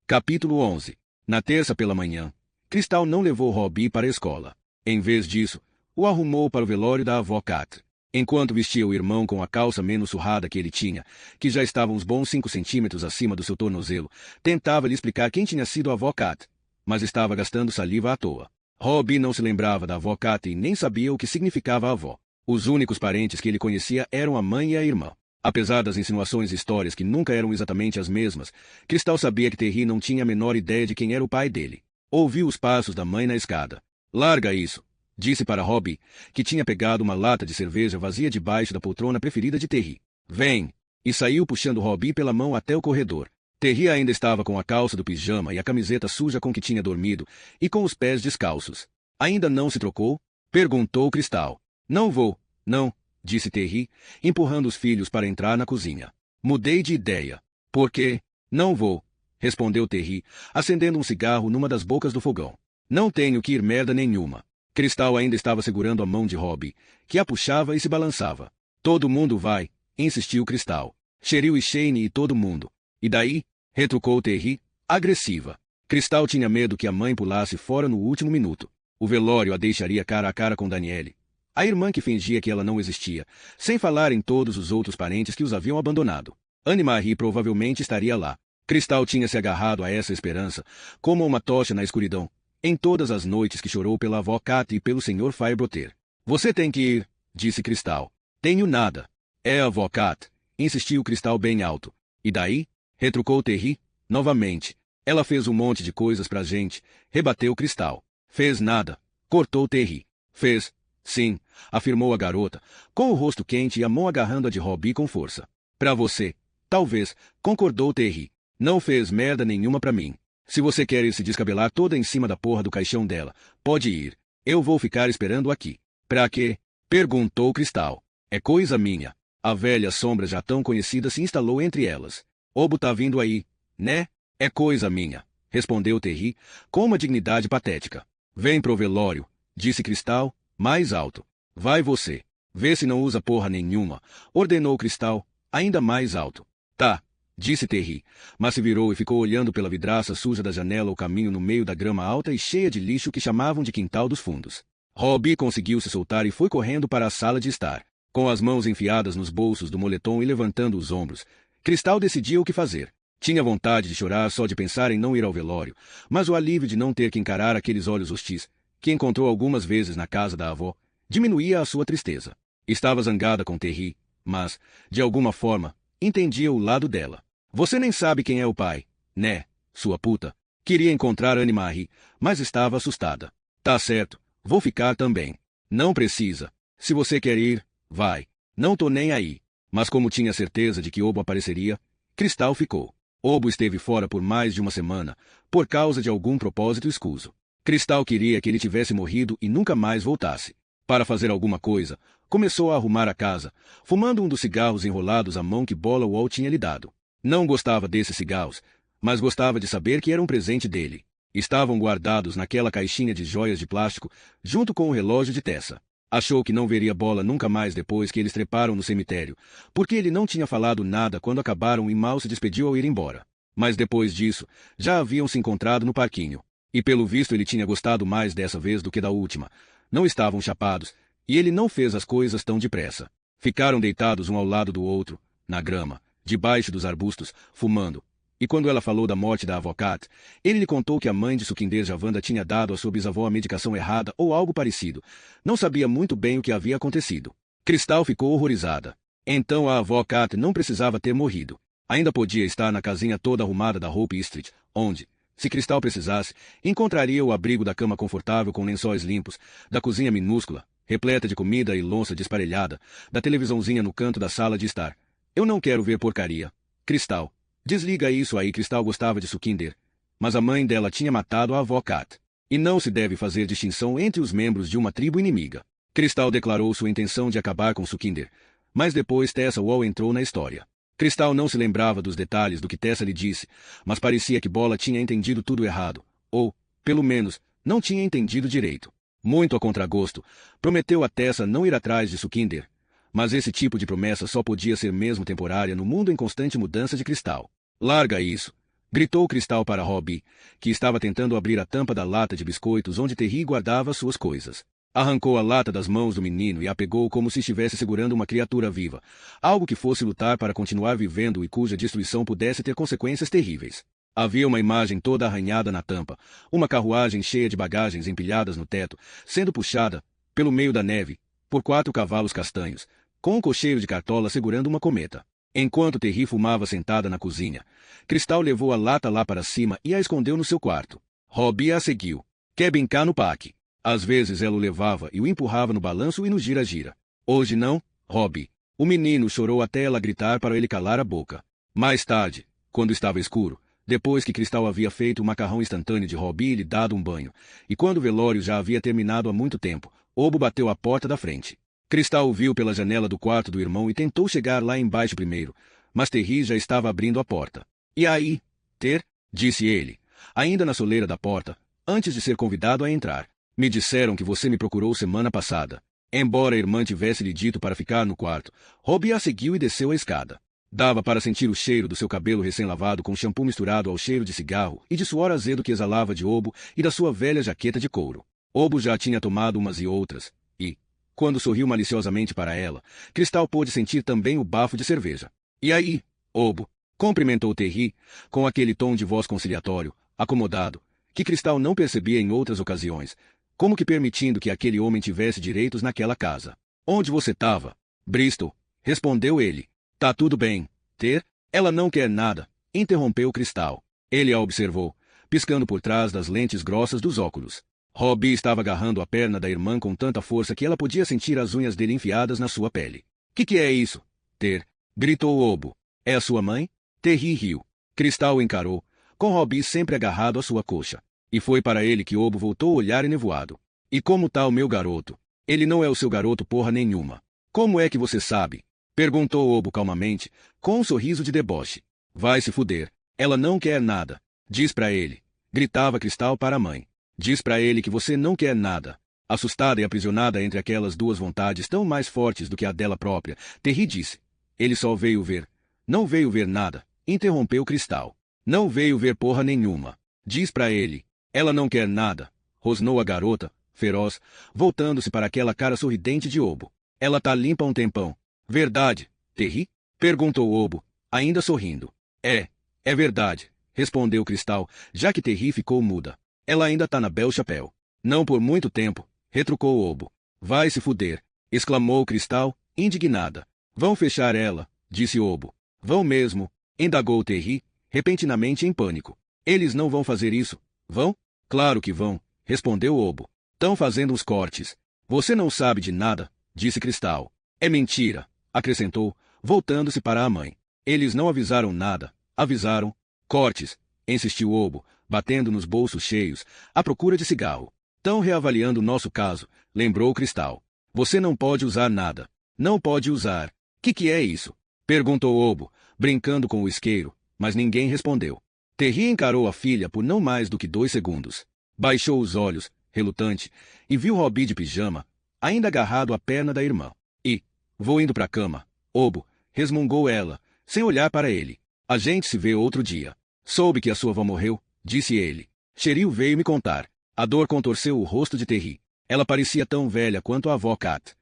Capítulo 11. Na terça pela manhã, Cristal não levou Robbie para a escola. Em vez disso, o arrumou para o velório da avó Kat. Enquanto vestia o irmão com a calça menos surrada que ele tinha, que já estava uns bons 5 centímetros acima do seu tornozelo, tentava lhe explicar quem tinha sido a avó Kat, mas estava gastando saliva à toa. Robbie não se lembrava da avó Kat e nem sabia o que significava a avó. Os únicos parentes que ele conhecia eram a mãe e a irmã. Apesar das insinuações e histórias que nunca eram exatamente as mesmas, Cristal sabia que Terry não tinha a menor ideia de quem era o pai dele. Ouviu os passos da mãe na escada. "Larga isso", disse para Robbie, que tinha pegado uma lata de cerveja vazia debaixo da poltrona preferida de Terry. "Vem!" E saiu puxando Robbie pela mão até o corredor. Terry ainda estava com a calça do pijama e a camiseta suja com que tinha dormido, e com os pés descalços. "Ainda não se trocou?" perguntou Cristal. "Não vou, não", disse Terry, empurrando os filhos para entrar na cozinha. "Mudei de ideia." "Por quê?" "Não vou", respondeu Terry, acendendo um cigarro numa das bocas do fogão. "Não tenho que ir merda nenhuma." Cristal ainda estava segurando a mão de Robbie, que a puxava e se balançava. "Todo mundo vai", insistiu Cristal. "Cheryl e Shane e todo mundo." "E daí?" retrucou Terry, agressiva. Cristal tinha medo que a mãe pulasse fora no último minuto. O velório a deixaria cara a cara com Danielle, a irmã que fingia que ela não existia, sem falar em todos os outros parentes que os haviam abandonado. Anne-Marie provavelmente estaria lá. Cristal tinha se agarrado a essa esperança, como uma tocha na escuridão, em todas as noites que chorou pela avó Kat e pelo Sr. Firebroter. "Você tem que ir", disse Cristal. "Tenho nada." "É a avó Kat", insistiu Cristal bem alto. "E daí?" retrucou Terry, novamente. "Ela fez um monte de coisas pra gente", rebateu Cristal. "Fez nada", cortou Terry. "Fez, sim", afirmou a garota, com o rosto quente e a mão agarrando a de Robbie com força. "Pra você, talvez", concordou Terry. "Não fez merda nenhuma pra mim. Se você quer ir se descabelar toda em cima da porra do caixão dela, pode ir. Eu vou ficar esperando aqui." "Pra quê?" perguntou Cristal. "É coisa minha." A velha sombra já tão conhecida se instalou entre elas. "Obo tá vindo aí, né?" "É coisa minha", respondeu Terry, com uma dignidade patética. "Vem pro velório", disse Cristal, mais alto. "Vai você. Vê se não usa porra nenhuma", ordenou Cristal, ainda mais alto. "Tá", disse Terry, mas se virou e ficou olhando pela vidraça suja da janela o caminho no meio da grama alta e cheia de lixo que chamavam de quintal dos fundos. Robbie conseguiu se soltar e foi correndo para a sala de estar. Com as mãos enfiadas nos bolsos do moletom e levantando os ombros, Cristal decidia o que fazer. Tinha vontade de chorar só de pensar em não ir ao velório, mas o alívio de não ter que encarar aqueles olhos hostis, que encontrou algumas vezes na casa da avó, diminuía a sua tristeza. Estava zangada com Terry, mas, de alguma forma, entendia o lado dela. "Você nem sabe quem é o pai, né, sua puta?" Queria encontrar Anne-Marie, mas estava assustada. "Tá certo, vou ficar também." "Não precisa. Se você quer ir, vai. Não tô nem aí." Mas como tinha certeza de que Obo apareceria, Cristal ficou. Obo esteve fora por mais de uma semana, por causa de algum propósito escuso. Cristal queria que ele tivesse morrido e nunca mais voltasse. Para fazer alguma coisa, começou a arrumar a casa, fumando um dos cigarros enrolados à mão que Bola Wall tinha lhe dado. Não gostava desses cigarros, mas gostava de saber que era um presente dele. Estavam guardados naquela caixinha de joias de plástico, junto com o relógio de Tessa. Achou que não veria Bola nunca mais depois que eles treparam no cemitério, porque ele não tinha falado nada quando acabaram e mal se despediu ao ir embora. Mas depois disso, já haviam se encontrado no parquinho. E pelo visto ele tinha gostado mais dessa vez do que da última. Não estavam chapados, e ele não fez as coisas tão depressa. Ficaram deitados um ao lado do outro, na grama, debaixo dos arbustos, fumando. E quando ela falou da morte da avó Kat, ele lhe contou que a mãe de Sukhinder Javanda tinha dado à sua bisavó a medicação errada ou algo parecido. Não sabia muito bem o que havia acontecido. Cristal ficou horrorizada. Então a avó Cat não precisava ter morrido. Ainda podia estar na casinha toda arrumada da Hope Street, onde, se Cristal precisasse, encontraria o abrigo da cama confortável com lençóis limpos, da cozinha minúscula, repleta de comida e louça desparelhada, da televisãozinha no canto da sala de estar. Eu não quero ver porcaria. Cristal. Desliga isso aí. Cristal gostava de Sukhinder. Mas a mãe dela tinha matado a avó Cat. E não se deve fazer distinção entre os membros de uma tribo inimiga. Cristal declarou sua intenção de acabar com Sukhinder. Mas depois Tessa Wall entrou na história. Cristal não se lembrava dos detalhes do que Tessa lhe disse, mas parecia que Bola tinha entendido tudo errado. Ou, pelo menos, não tinha entendido direito. Muito a contragosto, prometeu a Tessa não ir atrás de Sukhinder. Mas esse tipo de promessa só podia ser mesmo temporária no mundo em constante mudança de Cristal. Larga isso! Gritou Cristal para Robbie, que estava tentando abrir a tampa da lata de biscoitos onde Terry guardava suas coisas. Arrancou a lata das mãos do menino e a pegou como se estivesse segurando uma criatura viva, algo que fosse lutar para continuar vivendo e cuja destruição pudesse ter consequências terríveis. Havia uma imagem toda arranhada na tampa, uma carruagem cheia de bagagens empilhadas no teto, sendo puxada, pelo meio da neve, por 4 cavalos castanhos, com um cocheiro de cartola segurando uma cometa. Enquanto Terry fumava sentada na cozinha, Cristal levou a lata lá para cima e a escondeu no seu quarto. Robbie a seguiu. Quer brincar no parque? Às vezes ela o levava e o empurrava no balanço e no gira-gira. Hoje não, Robbie. O menino chorou até ela gritar para ele calar a boca. Mais tarde, quando estava escuro, depois que Cristal havia feito o macarrão instantâneo de Robbie e lhe dado um banho, e quando o velório já havia terminado há muito tempo, Obo bateu à porta da frente. Cristal o viu pela janela do quarto do irmão e tentou chegar lá embaixo primeiro, mas Terry já estava abrindo a porta. E aí, Ter? Disse ele, ainda na soleira da porta, antes de ser convidado a entrar. Me disseram que você me procurou semana passada. Embora a irmã tivesse lhe dito para ficar no quarto, Robbie a seguiu e desceu a escada. Dava para sentir o cheiro do seu cabelo recém-lavado com shampoo misturado ao cheiro de cigarro e de suor azedo que exalava de Obo e da sua velha jaqueta de couro. Obo já tinha tomado umas e outras, e, quando sorriu maliciosamente para ela, Cristal pôde sentir também o bafo de cerveja. E aí, Obo? Cumprimentou Terry, com aquele tom de voz conciliatório, acomodado, que Cristal não percebia em outras ocasiões, como que permitindo que aquele homem tivesse direitos naquela casa. Onde você estava? Bristol, respondeu ele. Tá tudo bem, Ter? Ela não quer nada, interrompeu Cristal. Ele a observou, piscando por trás das lentes grossas dos óculos. Robbie estava agarrando a perna da irmã com tanta força que ela podia sentir as unhas dele enfiadas na sua pele. Que é isso? Ter? Gritou Obo. É a sua mãe? Terry riu. Cristal o encarou, com Robbie sempre agarrado à sua coxa. E foi para ele que Obo voltou o olhar enevoado. E como tá o meu garoto? Ele não é o seu garoto porra nenhuma. Como é que você sabe? Perguntou Obo calmamente, com um sorriso de deboche. Vai se fuder. Ela não quer nada. Diz pra ele. Gritava Cristal para a mãe. Diz pra ele que você não quer nada. Assustada e aprisionada entre aquelas duas vontades tão mais fortes do que a dela própria, Terry disse. Ele só veio ver. Não veio ver nada, interrompeu Cristal. Não veio ver porra nenhuma. Diz pra ele. Ela não quer nada, rosnou a garota, feroz, voltando-se para aquela cara sorridente de Obo. Ela tá limpa há um tempão. Verdade, Terry? Perguntou Obo, ainda sorrindo. É verdade, respondeu Cristal, já que Terry ficou muda. Ela ainda tá na Bel Chapéu. Não por muito tempo, retrucou Obo. Vai se fuder, exclamou Cristal, indignada. Vão fechar ela, disse Obo. Vão mesmo, indagou Terry, repentinamente em pânico. Eles não vão fazer isso, vão? Claro que vão, respondeu Obo. Tão fazendo os cortes. Você não sabe de nada, disse Cristal. É mentira, acrescentou, voltando-se para a mãe. Eles não avisaram nada, avisaram. Cortes, insistiu Obo, batendo nos bolsos cheios, à procura de cigarro. Tão reavaliando o nosso caso, lembrou Cristal. Você não pode usar nada. Não pode usar. Que é isso? Perguntou Obo, brincando com o isqueiro, mas ninguém respondeu. Terry encarou a filha por não mais do que 2 segundos. Baixou os olhos, relutante, e viu Robbie de pijama, ainda agarrado à perna da irmã. E, vou indo pra cama, Obo, resmungou ela, sem olhar para ele. A gente se vê outro dia. Soube que a sua avó morreu, disse ele. Cheryl veio me contar. A dor contorceu o rosto de Terry. Ela parecia tão velha quanto a avó Cat.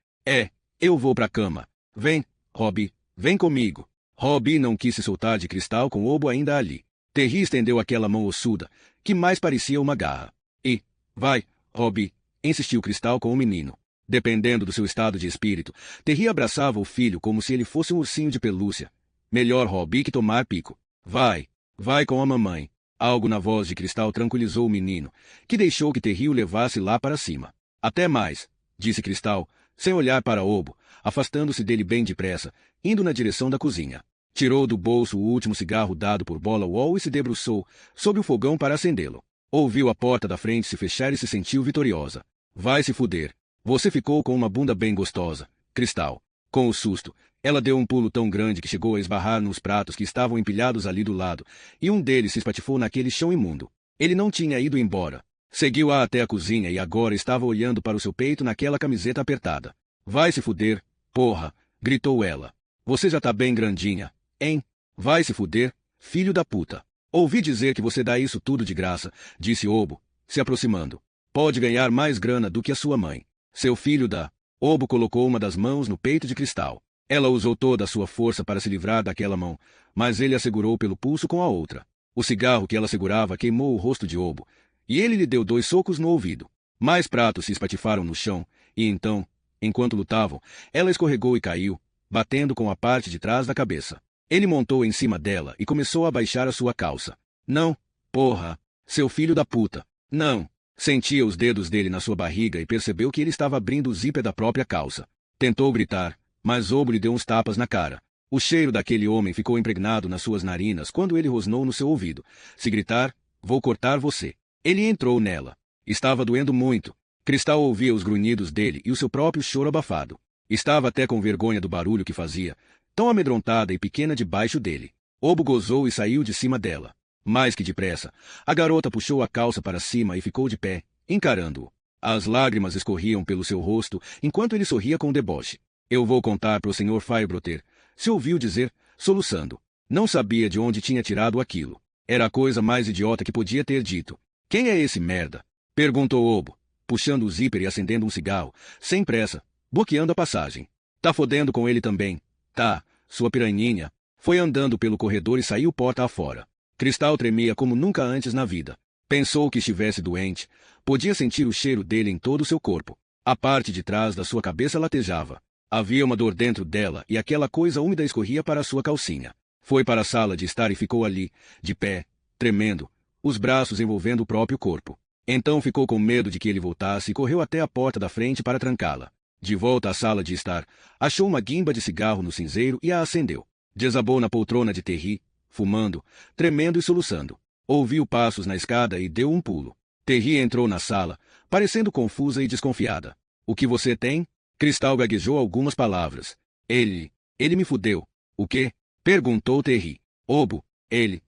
Eu vou pra cama. Vem, Robbie, vem comigo. Robbie não quis se soltar de Cristal com Obo ainda ali. Terry estendeu aquela mão ossuda, que mais parecia uma garra. E, vai, Robbie, insistiu Cristal com o menino. Dependendo do seu estado de espírito, Terry abraçava o filho como se ele fosse um ursinho de pelúcia. Melhor Robbie que tomar pico. Vai com a mamãe. Algo na voz de Cristal tranquilizou o menino, que deixou que Terry o levasse lá para cima. Até mais, disse Cristal, sem olhar para Obo, afastando-se dele bem depressa, indo na direção da cozinha. Tirou do bolso o último cigarro dado por Bola Wall e se debruçou sobre o fogão para acendê-lo. Ouviu a porta da frente se fechar e se sentiu vitoriosa. Vai se fuder. Você ficou com uma bunda bem gostosa, Cristal. Com o susto, ela deu um pulo tão grande que chegou a esbarrar nos pratos que estavam empilhados ali do lado, e um deles se espatifou naquele chão imundo. Ele não tinha ido embora. Seguiu-a até a cozinha e agora estava olhando para o seu peito naquela camiseta apertada. Vai se fuder, porra, gritou ela. Você já tá bem grandinha, hein? Vai se fuder, filho da puta. Ouvi dizer que você dá isso tudo de graça, disse Obo, se aproximando. Pode ganhar mais grana do que a sua mãe. Seu filho da... Obo colocou uma das mãos no peito de Cristal. Ela usou toda a sua força para se livrar daquela mão, mas ele a segurou pelo pulso com a outra. O cigarro que ela segurava queimou o rosto de Obo, e ele lhe deu 2 socos no ouvido. Mais pratos se espatifaram no chão, e então, enquanto lutavam, ela escorregou e caiu, batendo com a parte de trás da cabeça. Ele montou em cima dela e começou a baixar a sua calça. Não, porra, seu filho da puta, não. Sentia os dedos dele na sua barriga e percebeu que ele estava abrindo o zíper da própria calça. Tentou gritar, mas Obo lhe deu uns tapas na cara. O cheiro daquele homem ficou impregnado nas suas narinas quando ele rosnou no seu ouvido. Se gritar, vou cortar você. Ele entrou nela. Estava doendo muito. Cristal ouvia os grunhidos dele e o seu próprio choro abafado. Estava até com vergonha do barulho que fazia, tão amedrontada e pequena debaixo dele. Obo gozou e saiu de cima dela. Mais que depressa, a garota puxou a calça para cima e ficou de pé, encarando-o. As lágrimas escorriam pelo seu rosto enquanto ele sorria com deboche. Eu vou contar para o Sr. Firebroter, se ouviu dizer, soluçando. Não sabia de onde tinha tirado aquilo. Era a coisa mais idiota que podia ter dito. Quem é esse merda? Perguntou Obo, puxando o zíper e acendendo um cigarro, sem pressa, bloqueando a passagem. Tá fodendo com ele também. Tá, sua piranhinha. Foi andando pelo corredor e saiu porta afora. Cristal tremia como nunca antes na vida. Pensou que estivesse doente. Podia sentir o cheiro dele em todo o seu corpo. A parte de trás da sua cabeça latejava. Havia uma dor dentro dela e aquela coisa úmida escorria para a sua calcinha. Foi para a sala de estar e ficou ali, de pé, tremendo, os braços envolvendo o próprio corpo. Então ficou com medo de que ele voltasse e correu até a porta da frente para trancá-la. De volta à sala de estar, achou uma guimba de cigarro no cinzeiro e a acendeu. Desabou na poltrona de Terry, fumando, tremendo e soluçando. Ouviu passos na escada e deu um pulo. Terry entrou na sala, parecendo confusa e desconfiada. O que você tem? Cristal gaguejou algumas palavras. Ele me fudeu. O quê? Perguntou Terry. Obo, ele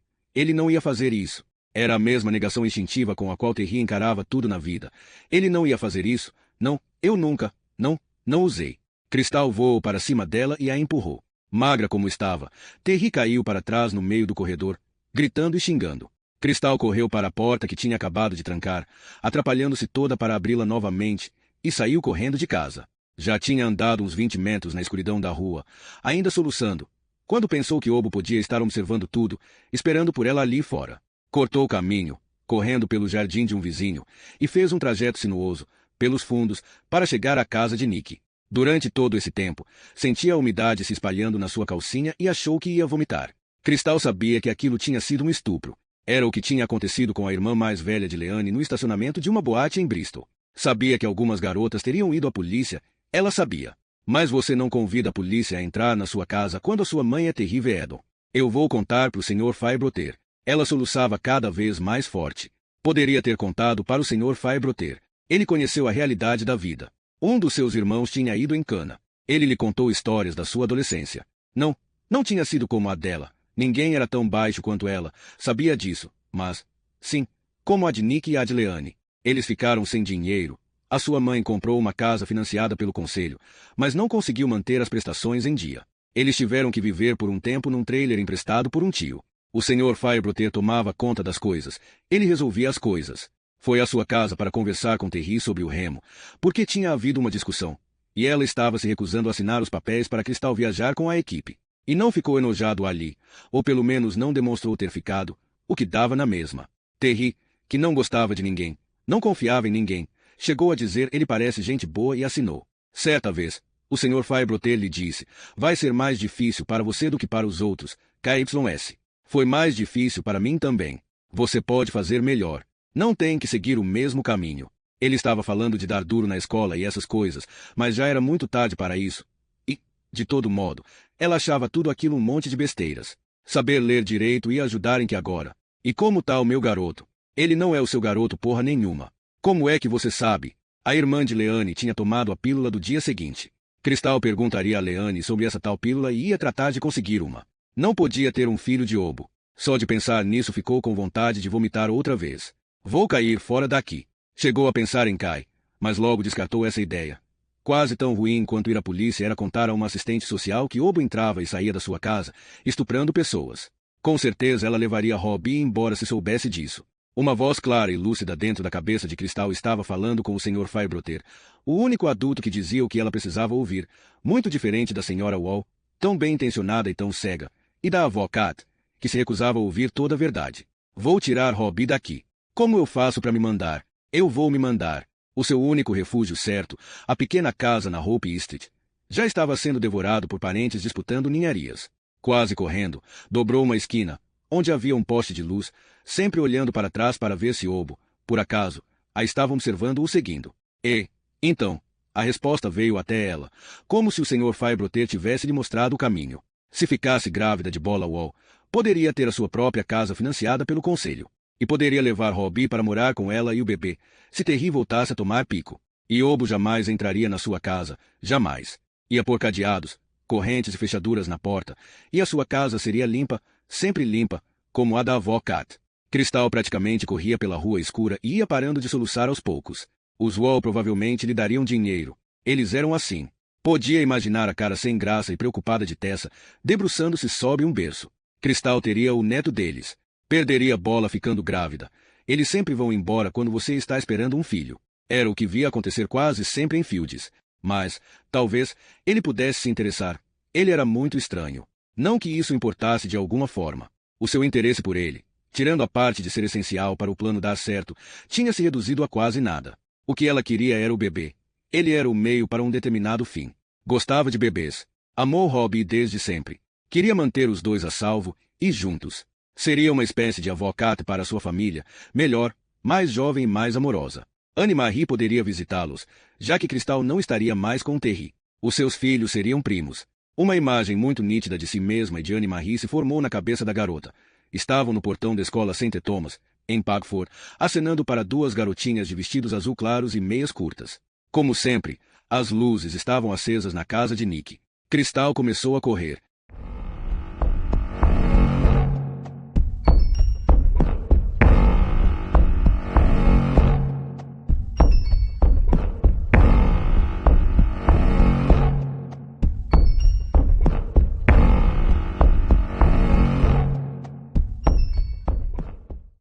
não ia fazer isso. Era a mesma negação instintiva com a qual Terry encarava tudo na vida. Ele não ia fazer isso. Não, eu nunca, não usei. Cristal voou para cima dela e a empurrou. Magra como estava, Terry caiu para trás no meio do corredor, gritando e xingando. Cristal correu para a porta que tinha acabado de trancar, atrapalhando-se toda para abri-la novamente, e saiu correndo de casa. Já tinha andado uns 20 metros na escuridão da rua, ainda soluçando, quando pensou que Obo podia estar observando tudo, esperando por ela ali fora. Cortou o caminho, correndo pelo jardim de um vizinho, e fez um trajeto sinuoso, pelos fundos, para chegar à casa de Nick. Durante todo esse tempo, sentia a umidade se espalhando na sua calcinha e achou que ia vomitar. Cristal sabia que aquilo tinha sido um estupro. Era o que tinha acontecido com a irmã mais velha de Leanne no estacionamento de uma boate em Bristol. Sabia que algumas garotas teriam ido à polícia, ela sabia. Mas você não convida a polícia a entrar na sua casa quando a sua mãe é terrível, Edon. Eu vou contar para o Sr. Firebroter. Ela soluçava cada vez mais forte. Poderia ter contado para o Sr. Firebroter. Ele conheceu a realidade da vida. Um dos seus irmãos tinha ido em cana. Ele lhe contou histórias da sua adolescência. Não tinha sido como a dela. Ninguém era tão baixo quanto ela. Sabia disso. Mas, sim, como a de Nick e a de Leanne. Eles ficaram sem dinheiro. A sua mãe comprou uma casa financiada pelo conselho, mas não conseguiu manter as prestações em dia. Eles tiveram que viver por um tempo num trailer emprestado por um tio. O Sr. Firebroter tomava conta das coisas. Ele resolvia as coisas. Foi à sua casa para conversar com Terry sobre o remo, porque tinha havido uma discussão, e ela estava se recusando a assinar os papéis para Cristal viajar com a equipe. E não ficou enojado ali, ou pelo menos não demonstrou ter ficado, o que dava na mesma. Terry, que não gostava de ninguém, não confiava em ninguém, Chegou a dizer: ele parece gente boa, e assinou. Certa vez, o Sr. Firebroter lhe disse: vai ser mais difícil para você do que para os outros, KYS. Foi mais difícil para mim também. Você pode fazer melhor. Não tem que seguir o mesmo caminho. Ele estava falando de dar duro na escola e essas coisas, mas já era muito tarde para isso. E, de todo modo, ela achava tudo aquilo um monte de besteiras. Saber ler direito ia ajudar em que agora? E como tá o meu garoto? Ele não é o seu garoto porra nenhuma. Como é que você sabe? A irmã de Leanne tinha tomado a pílula do dia seguinte. Cristal perguntaria a Leanne sobre essa tal pílula e ia tratar de conseguir uma. Não podia ter um filho de obo. Só de pensar nisso ficou com vontade de vomitar outra vez. Vou cair fora daqui. Chegou a pensar em Kai, mas logo descartou essa ideia. Quase tão ruim quanto ir à polícia era contar a uma assistente social que obo entrava e saía da sua casa, estuprando pessoas. Com certeza ela levaria Robbie embora se soubesse disso. Uma voz clara e lúcida dentro da cabeça de Cristal estava falando com o Sr. Firebroter, o único adulto que dizia o que ela precisava ouvir, muito diferente da Sra. Wall, tão bem intencionada e tão cega, e da avó Cat, que se recusava a ouvir toda a verdade. Vou tirar Robbie daqui. Como eu faço para me mandar? Eu vou me mandar. O seu único refúgio certo, a pequena casa na Hope Street, já estava sendo devorado por parentes disputando ninharias. Quase correndo, dobrou uma esquina, onde havia um poste de luz, sempre olhando para trás para ver se obo, por acaso, a estavam observando ou seguindo. E, então, a resposta veio até ela, como se o Sr. Firebroter tivesse lhe mostrado o caminho. Se ficasse grávida de Bola Wall, poderia ter a sua própria casa financiada pelo conselho. E poderia levar Robbie para morar com ela e o bebê, se Terry voltasse a tomar pico. E obo jamais entraria na sua casa, jamais. Ia pôr cadeados, correntes e fechaduras na porta, e a sua casa seria limpa, sempre limpa, como a da avó Cat. Cristal praticamente corria pela rua escura e ia parando de soluçar aos poucos. Os Wall provavelmente lhe dariam dinheiro. Eles eram assim. Podia imaginar a cara sem graça e preocupada de Tessa, debruçando-se sob um berço. Cristal teria o neto deles. Perderia Bola ficando grávida. Eles sempre vão embora quando você está esperando um filho. Era o que via acontecer quase sempre em Fields. Mas, talvez, ele pudesse se interessar. Ele era muito estranho. Não que isso importasse de alguma forma. O seu interesse por ele, tirando a parte de ser essencial para o plano dar certo, tinha se reduzido a quase nada. O que ela queria era o bebê. Ele era o meio para um determinado fim. Gostava de bebês. Amou Robbie desde sempre. Queria manter os dois a salvo e juntos. Seria uma espécie de avó Cat para sua família, melhor, mais jovem e mais amorosa. Anne-Marie poderia visitá-los, já que Cristal não estaria mais com Terry. Os seus filhos seriam primos. Uma imagem muito nítida de si mesma e de Anne-Marie se formou na cabeça da garota. Estavam no portão da escola St. Thomas, em Pagford, acenando para duas garotinhas de vestidos azul claros e meias curtas. Como sempre, as luzes estavam acesas na casa de Nick. Cristal começou a correr,